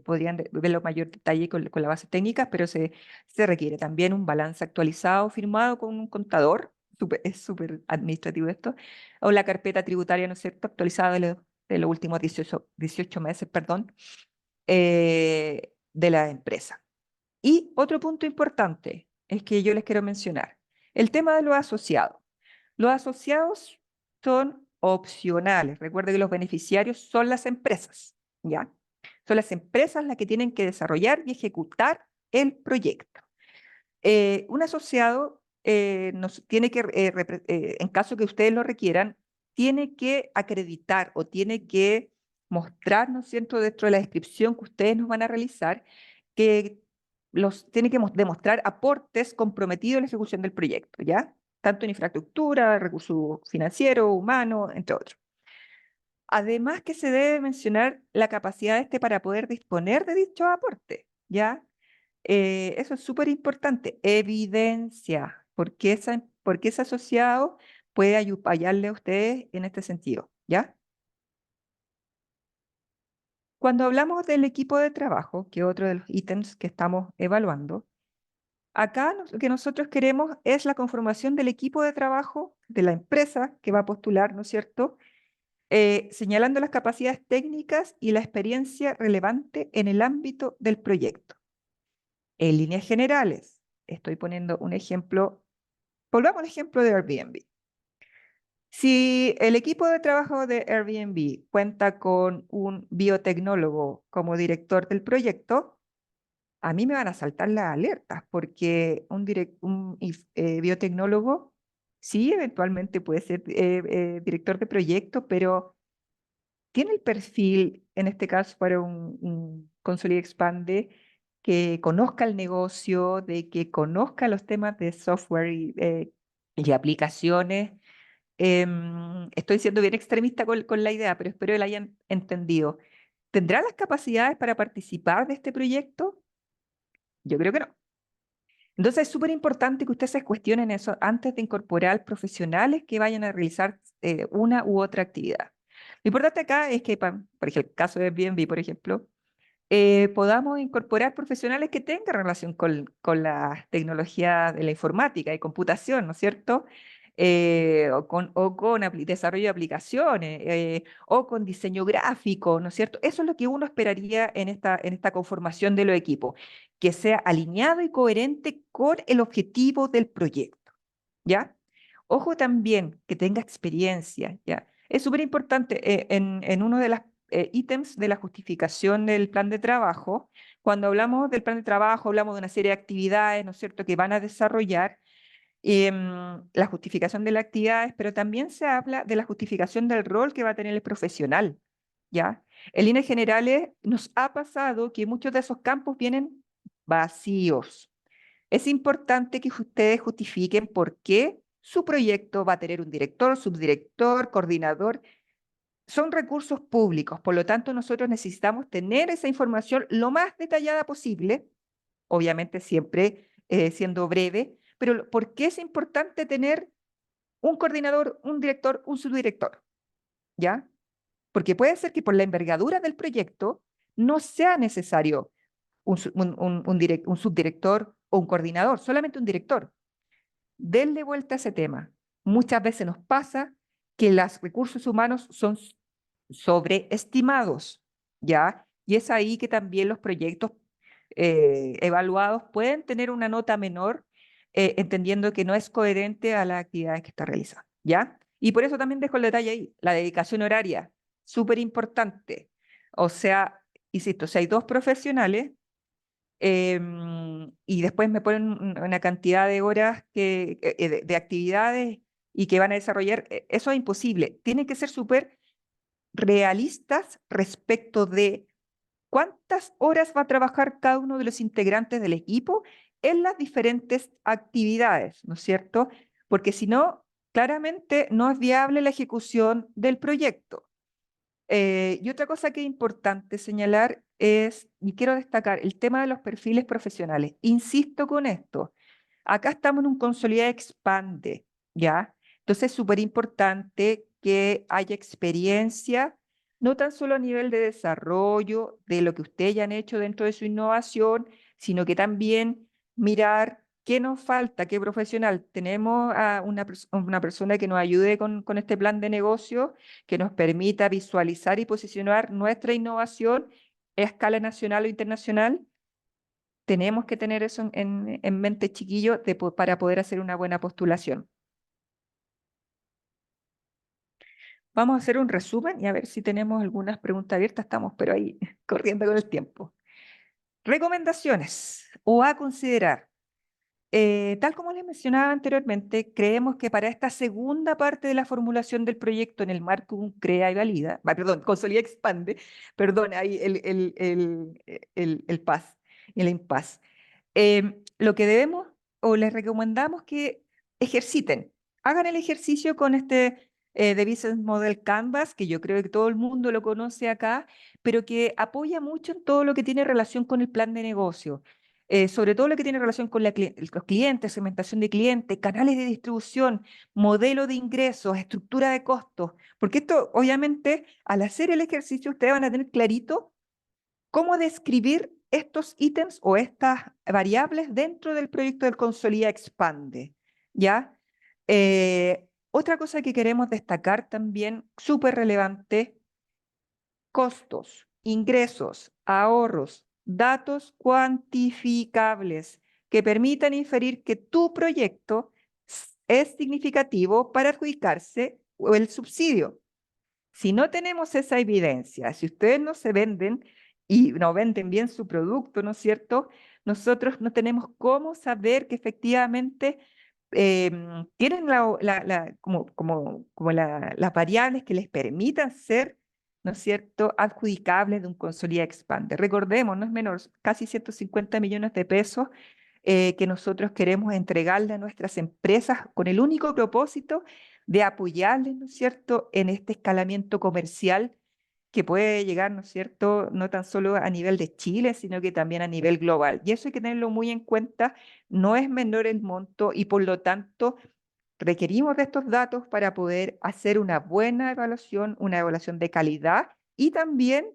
podrían verlo mayor detalle con la base técnica, pero se requiere también un balance actualizado firmado con un contador, es súper administrativo esto, o la carpeta tributaria, ¿no es cierto?, actualizada de los últimos 18 meses, perdón, de la empresa. Y otro punto importante es que yo les quiero mencionar, el tema de los asociados. Los asociados son opcionales. Recuerden que los beneficiarios son las empresas, ¿ya? Son las empresas las que tienen que desarrollar y ejecutar el proyecto. Un asociado tiene que, en caso que ustedes lo requieran, tiene que acreditar o tiene que mostrar, ¿no es cierto?, dentro de la descripción que ustedes nos van a realizar, que tiene que demostrar aportes comprometidos en la ejecución del proyecto, ¿ya? Tanto en infraestructura, recursos financieros, humanos, entre otros. Además que se debe mencionar la capacidad para poder disponer de dicho aporte, ¿ya? Eso es súper importante. Evidencia, porque ese asociado puede ayudarle a ustedes en este sentido, ¿ya? Cuando hablamos del equipo de trabajo, que es otro de los ítems que estamos evaluando, acá lo que nosotros queremos es la conformación del equipo de trabajo de la empresa que va a postular, ¿no es cierto? Señalando las capacidades técnicas y la experiencia relevante en el ámbito del proyecto. En líneas generales, estoy poniendo un ejemplo, volvamos al ejemplo de Airbnb. Si el equipo de trabajo de Airbnb cuenta con un biotecnólogo como director del proyecto, a mí me van a saltar las alertas porque un biotecnólogo sí eventualmente puede ser director de proyecto, pero tiene el perfil, en este caso para un Consolida Expande, que conozca el negocio, de que conozca los temas de software y aplicaciones. Estoy siendo bien extremista con la idea, pero espero que la hayan entendido. ¿Tendrá las capacidades para participar de este proyecto? Yo creo que no. Entonces es súper importante que ustedes se cuestionen eso antes de incorporar profesionales que vayan a realizar una u otra actividad. Lo importante acá es que, por ejemplo, el caso de Airbnb, por ejemplo, podamos incorporar profesionales que tengan relación con la tecnología de la informática y computación, ¿no es cierto? O con desarrollo de aplicaciones, o con diseño gráfico, ¿no es cierto? Eso es lo que uno esperaría en esta conformación de los equipos, que sea alineado y coherente con el objetivo del proyecto, ¿ya? Ojo también que tenga experiencia, ¿ya? Es súper importante en uno de los ítems de la justificación del plan de trabajo. Cuando hablamos del plan de trabajo, hablamos de una serie de actividades, ¿no es cierto?, que van a desarrollar, la justificación de las actividades, pero también se habla de la justificación del rol que va a tener el profesional, ¿ya? En líneas generales, nos ha pasado que muchos de esos campos vienen vacíos. Es importante que ustedes justifiquen por qué su proyecto va a tener un director, subdirector, coordinador. Son recursos públicos, por lo tanto nosotros necesitamos tener esa información lo más detallada posible, obviamente siempre siendo breve, pero ¿por qué es importante tener un coordinador, un director, un subdirector? ¿Ya? Porque puede ser que por la envergadura del proyecto no sea necesario un subdirector o un coordinador, solamente un director. Denle vuelta a ese tema. Muchas veces nos pasa que los recursos humanos son sobreestimados, ¿ya? Y es ahí que también los proyectos evaluados pueden tener una nota menor, entendiendo que no es coherente a las actividades que está realizando, ¿ya? Y por eso también dejo el detalle ahí, la dedicación horaria, súper importante. O sea, insisto, si hay dos profesionales, y después me ponen una cantidad de horas de actividades y que van a desarrollar, eso es imposible. Tienen que ser súper realistas respecto de cuántas horas va a trabajar cada uno de los integrantes del equipo en las diferentes actividades, ¿no es cierto? Porque si no, claramente no es viable la ejecución del proyecto. Y otra cosa que es importante señalar es, y quiero destacar, el tema de los perfiles profesionales. Insisto con esto, acá estamos en un Consolida Expande, ¿ya? Entonces es súper importante que haya experiencia, no tan solo a nivel de desarrollo de lo que ustedes ya han hecho dentro de su innovación, sino que también mirar qué nos falta, qué profesional. Tenemos a una persona que nos ayude con este plan de negocio, que nos permita visualizar y posicionar nuestra innovación a escala nacional o internacional. Tenemos que tener eso en mente, chiquillo, para poder hacer una buena postulación. Vamos a hacer un resumen y a ver si tenemos algunas preguntas abiertas. Estamos, pero ahí corriendo con el tiempo. Recomendaciones o a considerar. Tal como les mencionaba anteriormente, creemos que para esta segunda parte de la formulación del proyecto en el marco de un CREA y Valida, perdón, Consolida y Expande, perdón, ahí el PAS, el impasse. Lo que debemos o les recomendamos que ejerciten, hagan el ejercicio con este The Business Model Canvas, que yo creo que todo el mundo lo conoce acá, pero que apoya mucho en todo lo que tiene relación con el plan de negocio. Sobre todo lo que tiene relación con los clientes, segmentación de clientes, canales de distribución, modelo de ingresos, estructura de costos, porque esto obviamente al hacer el ejercicio ustedes van a tener clarito cómo describir estos ítems o estas variables dentro del proyecto del Consolida Expande, ¿ya? Otra cosa que queremos destacar también, súper relevante, costos, ingresos, ahorros, datos cuantificables que permitan inferir que tu proyecto es significativo para adjudicarse el subsidio. Si no tenemos esa evidencia, si ustedes no se venden y no venden bien su producto, ¿no es cierto? Nosotros no tenemos cómo saber que efectivamente tienen las variables que les permitan ser, ¿no es cierto?, adjudicables de un Consolida Expande. Recordemos, no es menor, casi 150 millones de pesos que nosotros queremos entregarle a nuestras empresas con el único propósito de apoyarles, ¿no es cierto?, en este escalamiento comercial que puede llegar, ¿no es cierto?, no tan solo a nivel de Chile, sino que también a nivel global. Y eso hay que tenerlo muy en cuenta, no es menor el monto y por lo tanto requerimos de estos datos para poder hacer una buena evaluación, una evaluación de calidad y también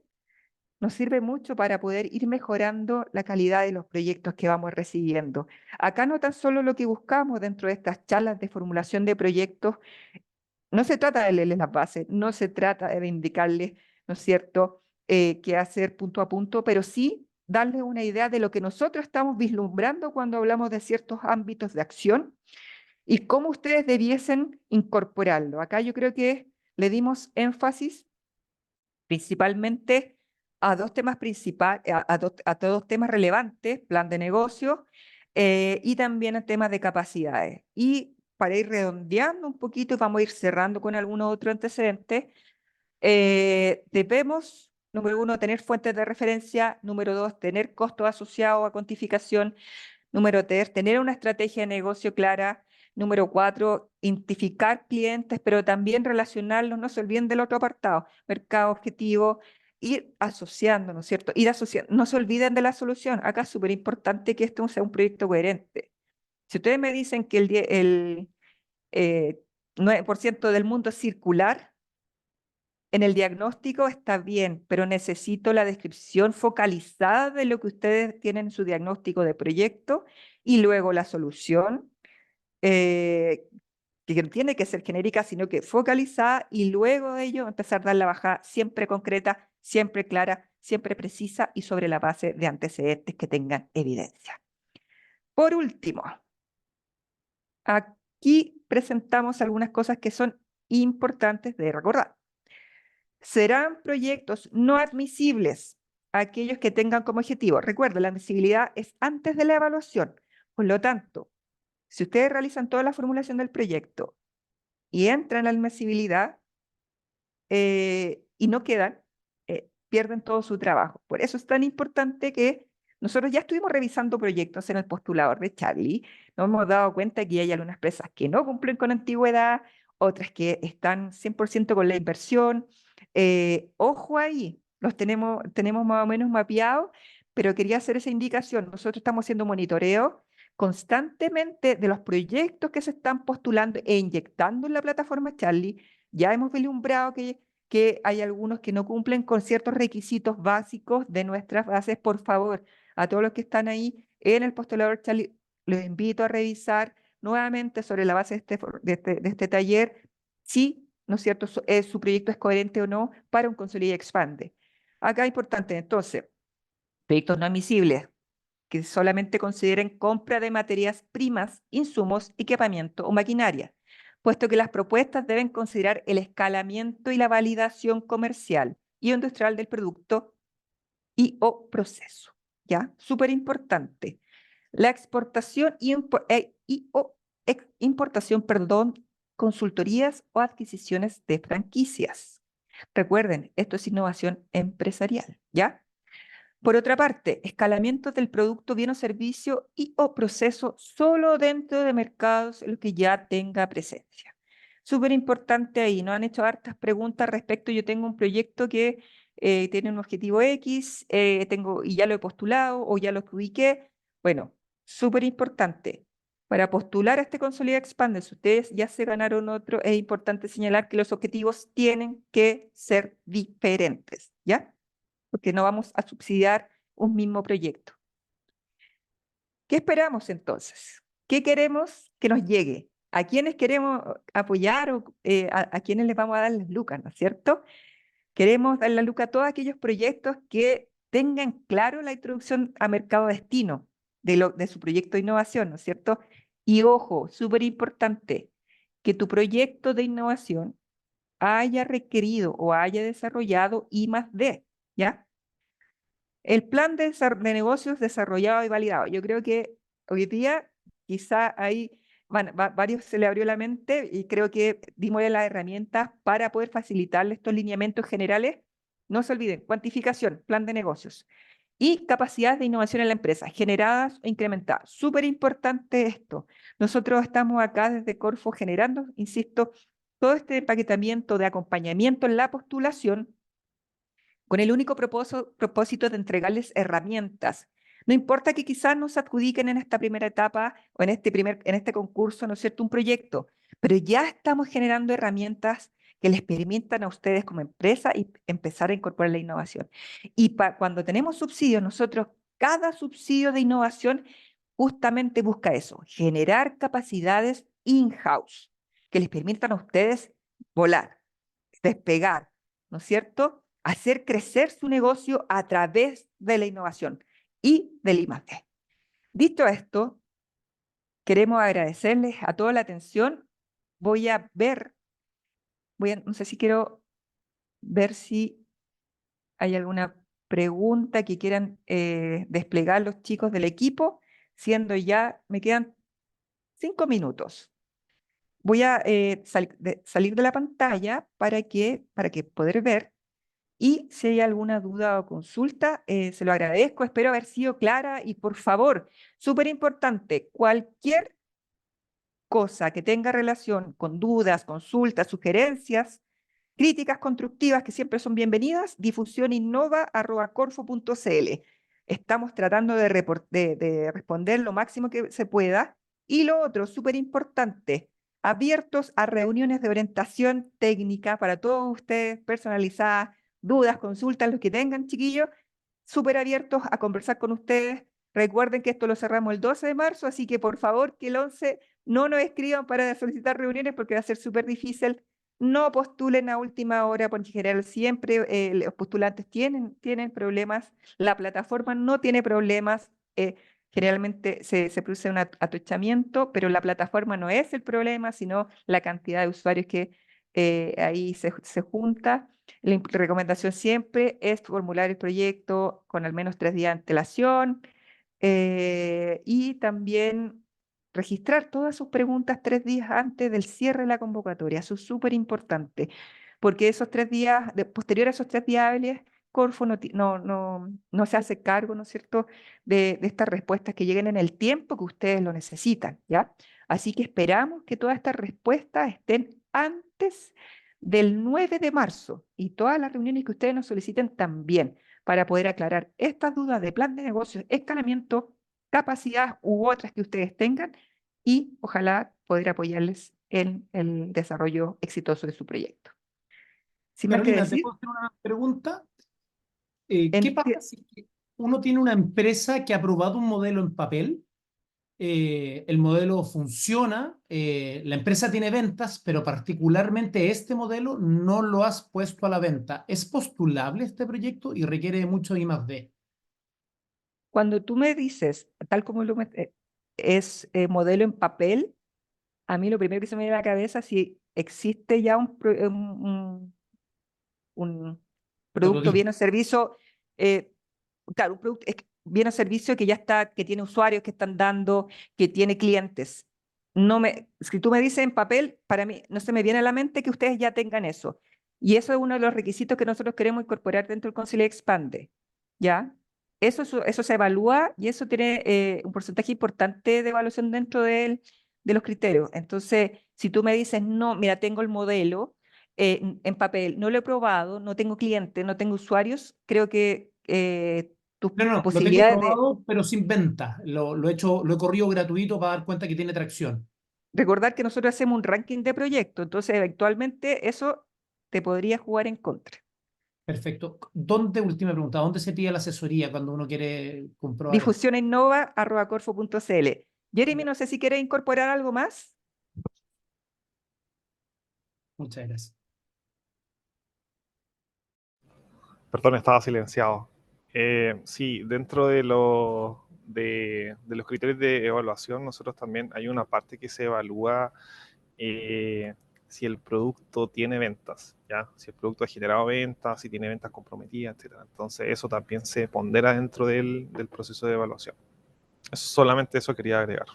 nos sirve mucho para poder ir mejorando la calidad de los proyectos que vamos recibiendo. Acá no tan solo lo que buscamos dentro de estas charlas de formulación de proyectos, no se trata de leerles las bases, no se trata de indicarles, ¿no es cierto?, qué hacer punto a punto, pero sí darles una idea de lo que nosotros estamos vislumbrando cuando hablamos de ciertos ámbitos de acción y cómo ustedes debiesen incorporarlo. Acá yo creo que le dimos énfasis principalmente a dos temas principales, a dos temas relevantes, plan de negocio y también a temas de capacidades. Y para ir redondeando un poquito, vamos a ir cerrando con algunos otros antecedentes. Debemos, número uno, tener fuentes de referencia, número dos, tener costos asociados a cuantificación, número tres, tener una estrategia de negocio clara, Número 4, identificar clientes, pero también relacionarlos, no se olviden del otro apartado, mercado objetivo, ir asociando, ¿no es cierto? Ir asociando, no se olviden de la solución. Acá es súper importante que esto sea un proyecto coherente. Si ustedes me dicen que el 9% del mundo es circular, en el diagnóstico está bien, pero necesito la descripción focalizada de lo que ustedes tienen en su diagnóstico de proyecto y luego la solución, que no tiene que ser genérica, sino que focalizada y luego de ello empezar a dar la bajada siempre concreta, siempre clara, siempre precisa y sobre la base de antecedentes que tengan evidencia. Por último, aquí presentamos algunas cosas que son importantes de recordar. Serán proyectos no admisibles aquellos que tengan como objetivo. Recuerden, la admisibilidad es antes de la evaluación. Por lo tanto, si ustedes realizan toda la formulación del proyecto y entran a la admisibilidad y no quedan, pierden todo su trabajo. Por eso es tan importante que nosotros ya estuvimos revisando proyectos en el postulador de Charlie. Nos hemos dado cuenta que hay algunas empresas que no cumplen con antigüedad, otras que están 100% con la inversión. Ojo ahí, los tenemos más o menos mapeados, pero quería hacer esa indicación. Nosotros estamos haciendo monitoreo constantemente de los proyectos que se están postulando e inyectando en la plataforma Charlie. Ya hemos vislumbrado que hay algunos que no cumplen con ciertos requisitos básicos de nuestras bases. Por favor, a todos los que están ahí en el postulador Charlie, los invito a revisar nuevamente sobre la base de este taller si, ¿no es cierto?, su proyecto es coherente o no para un Consolida y Expande. Acá es importante, entonces, proyectos no admisibles que solamente consideren compra de materias primas, insumos, equipamiento o maquinaria, puesto que las propuestas deben considerar el escalamiento y la validación comercial y industrial del producto y o proceso. ¿Ya? Súper importante. La exportación importación, perdón, consultorías o adquisiciones de franquicias. Recuerden, esto es innovación empresarial, ¿ya? Por otra parte, escalamiento del producto, bien o servicio y o proceso solo dentro de mercados en los que ya tenga presencia. Súper importante ahí, nos han hecho hartas preguntas respecto, yo tengo un proyecto que tiene un objetivo X, y ya lo he postulado o ya lo ubiqué. Bueno, súper importante. Para postular a este Consolida Expande, si ustedes ya se ganaron otro, es importante señalar que los objetivos tienen que ser diferentes, ¿ya? Porque no vamos a subsidiar un mismo proyecto. ¿Qué esperamos entonces? ¿Qué queremos que nos llegue? ¿A quiénes queremos apoyar o a quiénes les vamos a dar las lucas, ¿no es cierto? Queremos dar la luca a todos aquellos proyectos que tengan claro la introducción a mercado destino de su proyecto de innovación, ¿no es cierto? Y ojo, súper importante, que tu proyecto de innovación haya requerido o haya desarrollado I+D, ¿ya? El plan de negocios desarrollado y validado. Yo creo que hoy día quizá hay varios se le abrió la mente y creo que dimos las herramientas para poder facilitarle estos lineamientos generales. No se olviden, cuantificación, plan de negocios y capacidades de innovación en la empresa, generadas o incrementadas. Súper importante esto. Nosotros estamos acá desde Corfo generando, insisto, todo este empaquetamiento de acompañamiento en la postulación con el único propósito de entregarles herramientas. No importa que quizás nos adjudiquen en esta primera etapa o en este concurso, ¿no es cierto?, un proyecto, pero ya estamos generando herramientas que les permitan a ustedes como empresa y empezar a incorporar la innovación. Y cuando tenemos subsidios, nosotros, cada subsidio de innovación justamente busca eso, generar capacidades in-house que les permitan a ustedes volar, despegar, ¿no es cierto? Hacer crecer su negocio a través de la innovación y del I+D. Dicho esto, queremos agradecerles a toda la atención. Voy a ver, no sé si quiero ver si hay alguna pregunta que quieran desplegar los chicos del equipo, siendo ya, me quedan 5 minutos. Voy a salir de la pantalla para que poder ver. Y si hay alguna duda o consulta, se lo agradezco, espero haber sido clara y por favor, súper importante, cualquier cosa que tenga relación con dudas, consultas, sugerencias, críticas constructivas que siempre son bienvenidas, difusioninnova@corfo.cl. Estamos tratando de responder lo máximo que se pueda. Y lo otro, súper importante, abiertos a reuniones de orientación técnica para todos ustedes, personalizadas, dudas, consultas, los que tengan, chiquillos, súper abiertos a conversar con ustedes. Recuerden que esto lo cerramos el 12 de marzo, así que por favor que el 11 no nos escriban para solicitar reuniones porque va a ser súper difícil. No postulen a última hora, porque en general siempre los postulantes tienen problemas, la plataforma no tiene problemas, generalmente se produce un atochamiento, pero la plataforma no es el problema, sino la cantidad de usuarios que ahí se junta. La recomendación siempre es formular el proyecto con al menos 3 días de antelación y también registrar todas sus preguntas 3 días antes del cierre de la convocatoria. Eso es súper importante, porque esos 3 días, posterior a esos 3 días hábiles, Corfo no se hace cargo, ¿no es cierto?, de estas respuestas que lleguen en el tiempo que ustedes lo necesitan, ¿ya? Así que esperamos que todas estas respuestas estén antes del 9 de marzo y todas las reuniones que ustedes nos soliciten también para poder aclarar estas dudas de plan de negocios, escalamiento, capacidad u otras que ustedes tengan y ojalá poder apoyarles en el desarrollo exitoso de su proyecto. Sin más que Carolina, ¿te decir, puedo hacer una pregunta? ¿Qué pasa enti- si uno tiene una empresa que ha probado un modelo en papel? El modelo funciona, la empresa tiene ventas, pero particularmente este modelo no lo has puesto a la venta. ¿Es postulable este proyecto y requiere mucho I+D? cuando tú me dices, tal como es modelo en papel, a mí lo primero que se me viene a la cabeza es si existe ya un producto, Prototipo. bien o servicio, claro, un producto, bien o servicio que ya está, que tiene usuarios que están dando, que tiene clientes. Si tú me dices en papel, para mí no se me viene a la mente que ustedes ya tengan eso. Y eso es uno de los requisitos que nosotros queremos incorporar dentro del Concilio Expande, ¿ya? Eso se evalúa y eso tiene un porcentaje importante de evaluación dentro de los criterios. Entonces, si tú me dices, no, mira, tengo el modelo, en papel, no lo he probado, no tengo clientes, no tengo usuarios, creo que tus No, no, lo tengo posibilidades de probado, pero sin venta. Lo he hecho, lo he corrido gratuito para dar cuenta que tiene tracción. recordar que nosotros hacemos un ranking de proyectos, entonces eventualmente eso te podría jugar en contra. Perfecto. Última pregunta, ¿dónde se pide la asesoría cuando uno quiere comprobar esto? Difusioninnova@corfo.cl. Jeremy, no sé si quieres incorporar algo más. Muchas gracias. Perdón, estaba silenciado. Sí, dentro de los criterios de evaluación, nosotros también hay una parte que se evalúa si el producto tiene ventas, ¿ya? Si el producto ha generado ventas, si tiene ventas comprometidas, etcétera. Entonces, eso también se pondera dentro del proceso de evaluación. Solamente eso quería agregar.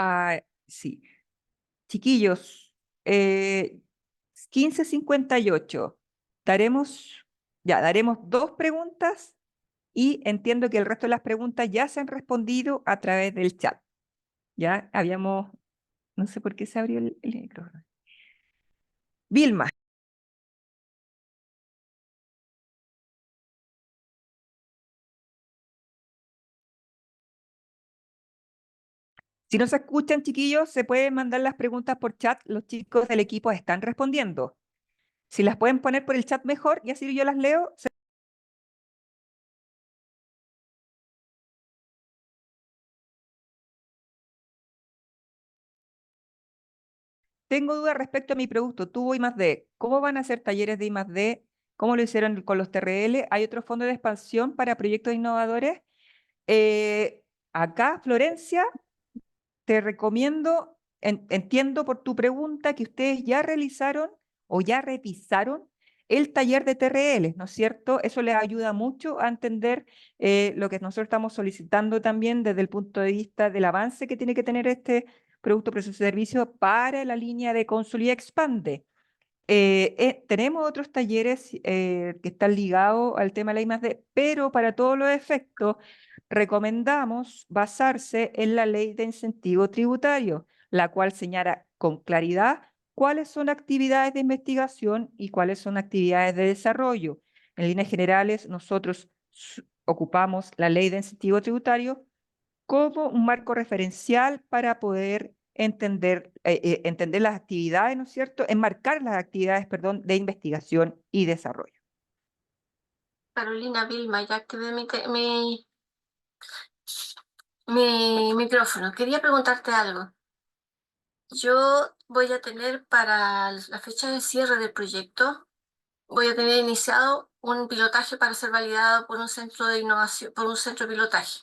Ah, sí. Chiquillos, 15:58. Daremos 2 preguntas y entiendo que el resto de las preguntas ya se han respondido a través del chat. Ya habíamos, no sé por qué se abrió el micrófono. Vilma, si no se escuchan, chiquillos, se pueden mandar las preguntas por chat. Los chicos del equipo están respondiendo. Si las pueden poner por el chat mejor y así yo las leo. Tengo dudas respecto a mi producto, tuvo I+D. ¿Cómo van a hacer talleres de I+D? ¿Cómo lo hicieron con los TRL? ¿Hay otro fondo de expansión para proyectos innovadores? Acá, Florencia, te recomiendo, entiendo por tu pregunta que ustedes ya realizaron o ya revisaron el taller de TRL, ¿no es cierto? Eso les ayuda mucho a entender lo que nosotros estamos solicitando también desde el punto de vista del avance que tiene que tener este producto, proceso, servicio para la línea de Consul y Expande. tenemos otros talleres que están ligados al tema de la I+D, pero para todos los efectos recomendamos basarse en la ley de incentivo tributario, la cual señala con claridad cuáles son actividades de investigación y cuáles son actividades de desarrollo. En líneas generales, nosotros ocupamos la ley de incentivo tributario como un marco referencial para poder entender las actividades, ¿no es cierto? Enmarcar las actividades, perdón, de investigación y desarrollo. Carolina, Vilma, ya activé mi micrófono. Quería preguntarte algo. Yo voy a tener para la fecha de cierre del proyecto, voy a tener iniciado un pilotaje para ser validado por un centro de innovación, por un centro de pilotaje.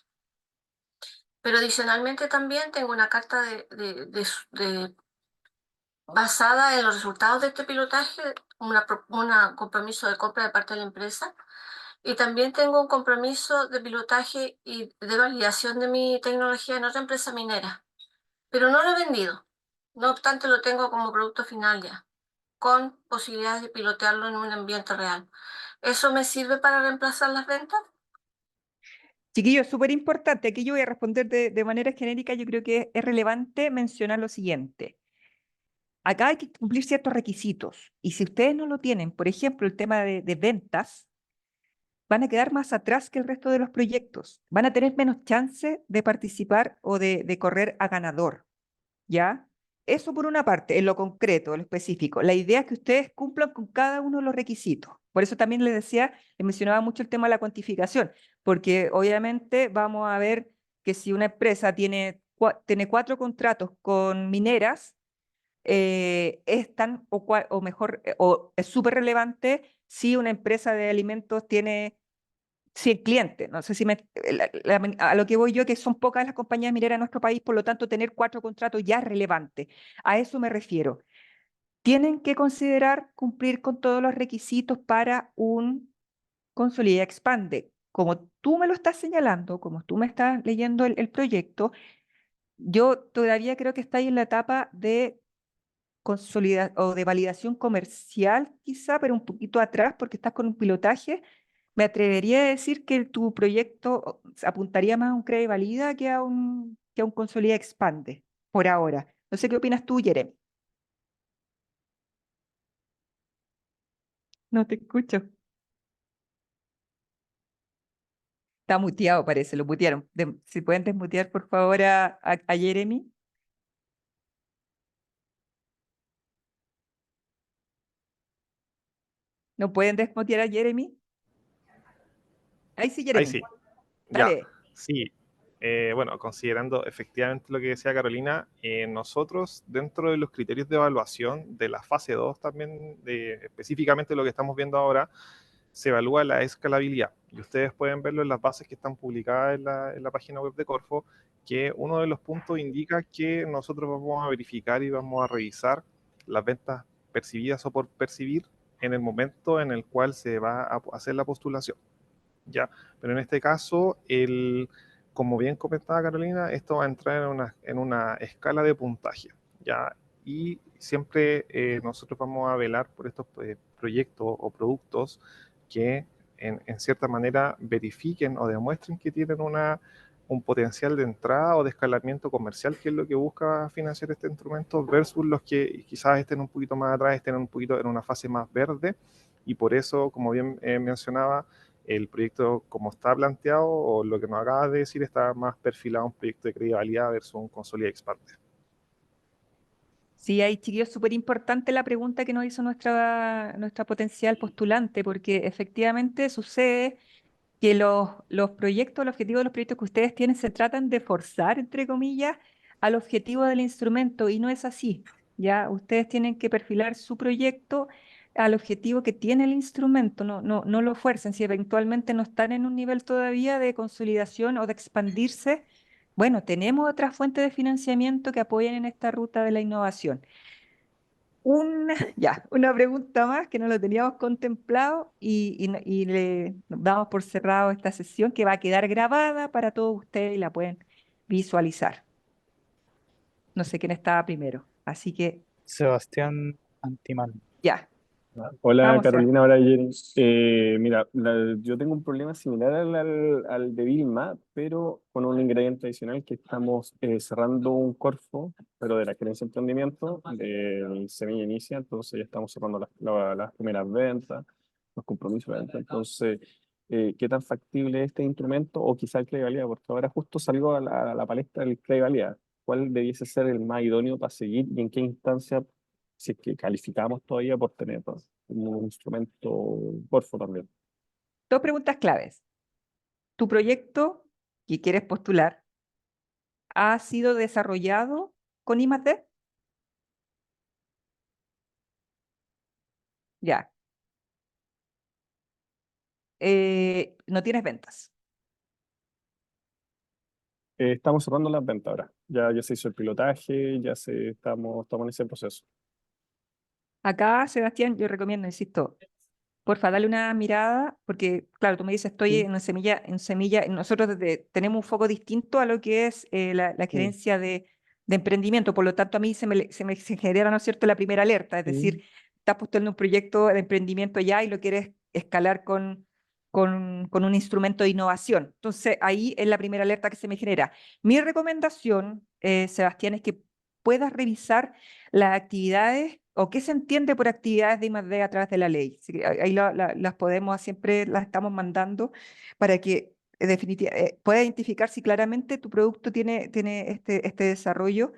Pero adicionalmente también tengo una carta basada en los resultados de este pilotaje, un compromiso de compra de parte de la empresa. Y también tengo un compromiso de pilotaje y de validación de mi tecnología en otra empresa minera, pero no lo he vendido. No obstante, lo tengo como producto final ya, con posibilidades de pilotearlo en un ambiente real. ¿Eso me sirve para reemplazar las ventas? Chiquillos, súper importante. Aquí yo voy a responder de manera genérica. Yo creo que es relevante mencionar lo siguiente. Acá hay que cumplir ciertos requisitos. Y si ustedes no lo tienen, por ejemplo, el tema de ventas, van a quedar más atrás que el resto de los proyectos. Van a tener menos chance de participar o de correr a ganador. ¿Ya? Eso por una parte, en lo concreto, en lo específico. La idea es que ustedes cumplan con cada uno de los requisitos. Por eso también les decía, les mencionaba mucho el tema de la cuantificación, porque obviamente vamos a ver que si una empresa tiene 4 contratos con mineras, es tan o mejor, o es súper relevante si una empresa de alimentos tiene 100 clientes. No sé si a lo que voy yo, que son pocas las compañías mineras en nuestro país, por lo tanto, tener 4 contratos ya es relevante. A eso me refiero. Tienen que considerar cumplir con todos los requisitos para un Consolida Expande. Como tú me lo estás señalando, como tú me estás leyendo el proyecto, yo todavía creo que está ahí en la etapa de consolida o de validación comercial, quizá, pero un poquito atrás porque estás con un pilotaje. Me atrevería a decir que tu proyecto apuntaría más a un Crea y Valida que a un Consolida Expande, por ahora. No sé qué opinas tú, Jeremy. No te escucho. Está muteado, parece, lo mutearon. Si pueden desmutear, por favor, a Jeremy. ¿No pueden desmutear a Jeremy? Ahí sí, Ahí Jeremy. sí, ya, Dale. sí. Bueno, considerando efectivamente lo que decía Carolina, nosotros dentro de los criterios de evaluación de la fase 2 también, específicamente lo que estamos viendo ahora, se evalúa la escalabilidad. Y ustedes pueden verlo en las bases que están publicadas en la página web de Corfo, que uno de los puntos indica que nosotros vamos a verificar y vamos a revisar las ventas percibidas o por percibir en el momento en el cual se va a hacer la postulación. ¿Ya? Pero en este caso, como bien comentaba Carolina, esto va a entrar en una escala de puntaje, ¿ya? Y siempre nosotros vamos a velar por estos proyectos o productos que en cierta manera verifiquen o demuestren que tienen un potencial de entrada o de escalamiento comercial, que es lo que busca financiar este instrumento, versus los que quizás estén un poquito más atrás, estén un poquito en una fase más verde, y por eso, como bien mencionaba, el proyecto como está planteado, o lo que nos acabas de decir, está más perfilado a un proyecto de credibilidad versus un Consolida Expande. Sí, ahí, chiquillos, súper importante la pregunta que nos hizo nuestra potencial postulante, porque efectivamente sucede que los proyectos, el objetivo de los proyectos que ustedes tienen se tratan de forzar, entre comillas, al objetivo del instrumento, y no es así. Ya, ustedes tienen que perfilar su proyecto al objetivo que tiene el instrumento, no lo fuercen. Si eventualmente no están en un nivel todavía de consolidación o de expandirse, bueno, tenemos otras fuentes de financiamiento que apoyan en esta ruta de la innovación. Una pregunta más que no lo teníamos contemplado y le damos por cerrado esta sesión que va a quedar grabada para todos ustedes y la pueden visualizar. No sé quién estaba primero, así que Sebastián Antimán. ya. Hola Vamos, Seba. Carolina, hola Jenny. Mira, yo tengo un problema similar al de Vilma, pero con un ingrediente adicional que estamos cerrando un Corfo, pero de la gerencia de emprendimiento, del Semilla Inicia, entonces ya estamos cerrando las primeras ventas, los compromisos de venta. Entonces, ¿qué tan factible es este instrumento o quizá el Clay Valía? Porque ahora justo salió a la palestra el Clay Valía. ¿Cuál debiese ser el más idóneo para seguir y en qué instancia, si es que calificamos todavía por tener un instrumento Corfo también? Dos preguntas claves. ¿Tu proyecto que quieres postular ha sido desarrollado con I+D? Ya. No tienes ventas. Estamos cerrando las ventas ahora. Ya se hizo el pilotaje, estamos en ese proceso. Acá, Sebastián, yo recomiendo, insisto, porfa, dale una mirada, porque, claro, tú me dices, estoy Sí, en semilla, nosotros tenemos un foco distinto a lo que es la sí, gerencia de emprendimiento, por lo tanto, a mí se genera, ¿no es cierto?, la primera alerta, es sí. decir, estás postulando un proyecto de emprendimiento ya y lo quieres escalar con un instrumento de innovación. Entonces, ahí es la primera alerta que se me genera. Mi recomendación, Sebastián, es que puedas revisar las actividades o qué se entiende por actividades de I+D a través de la ley. Así que ahí las podemos, siempre las estamos mandando para que pueda identificar si claramente tu producto tiene este desarrollo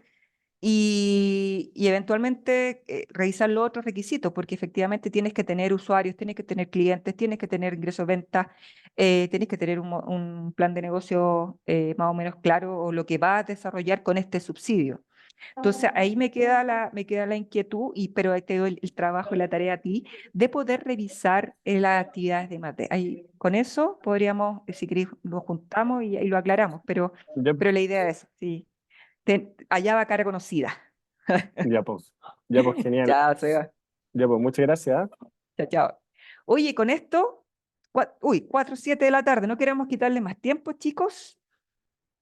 y eventualmente revisar los otros requisitos, porque efectivamente tienes que tener usuarios, tienes que tener clientes, tienes que tener ingresos-ventas, tienes que tener un plan de negocio más o menos claro o lo que vas a desarrollar con este subsidio. Entonces ahí me queda la inquietud, pero ahí te doy el trabajo y la tarea a ti de poder revisar las actividades de mate. Ahí, con eso podríamos, si queréis, nos juntamos y lo aclaramos, pero, Ya, pero la idea es, sí, allá va cara conocida. ya pues, ya pues, genial. Chao, Seba. Ya pues, muchas gracias. ¿Ah? Chao, chao. Oye, con esto, 4:07 de la tarde, no queremos quitarle más tiempo, chicos.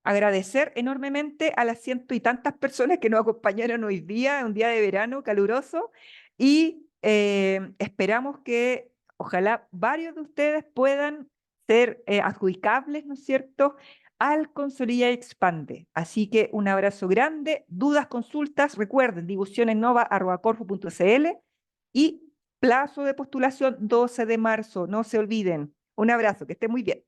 Agradecer enormemente a las ciento y tantas personas que nos acompañaron hoy día, un día de verano caluroso, y esperamos que ojalá varios de ustedes puedan ser adjudicables, ¿no es cierto?, al Consolida y Expande. Así que un abrazo grande, dudas, consultas, recuerden, difusionesnova@corfo.cl y plazo de postulación 12 de marzo, no se olviden. Un abrazo, que estén muy bien.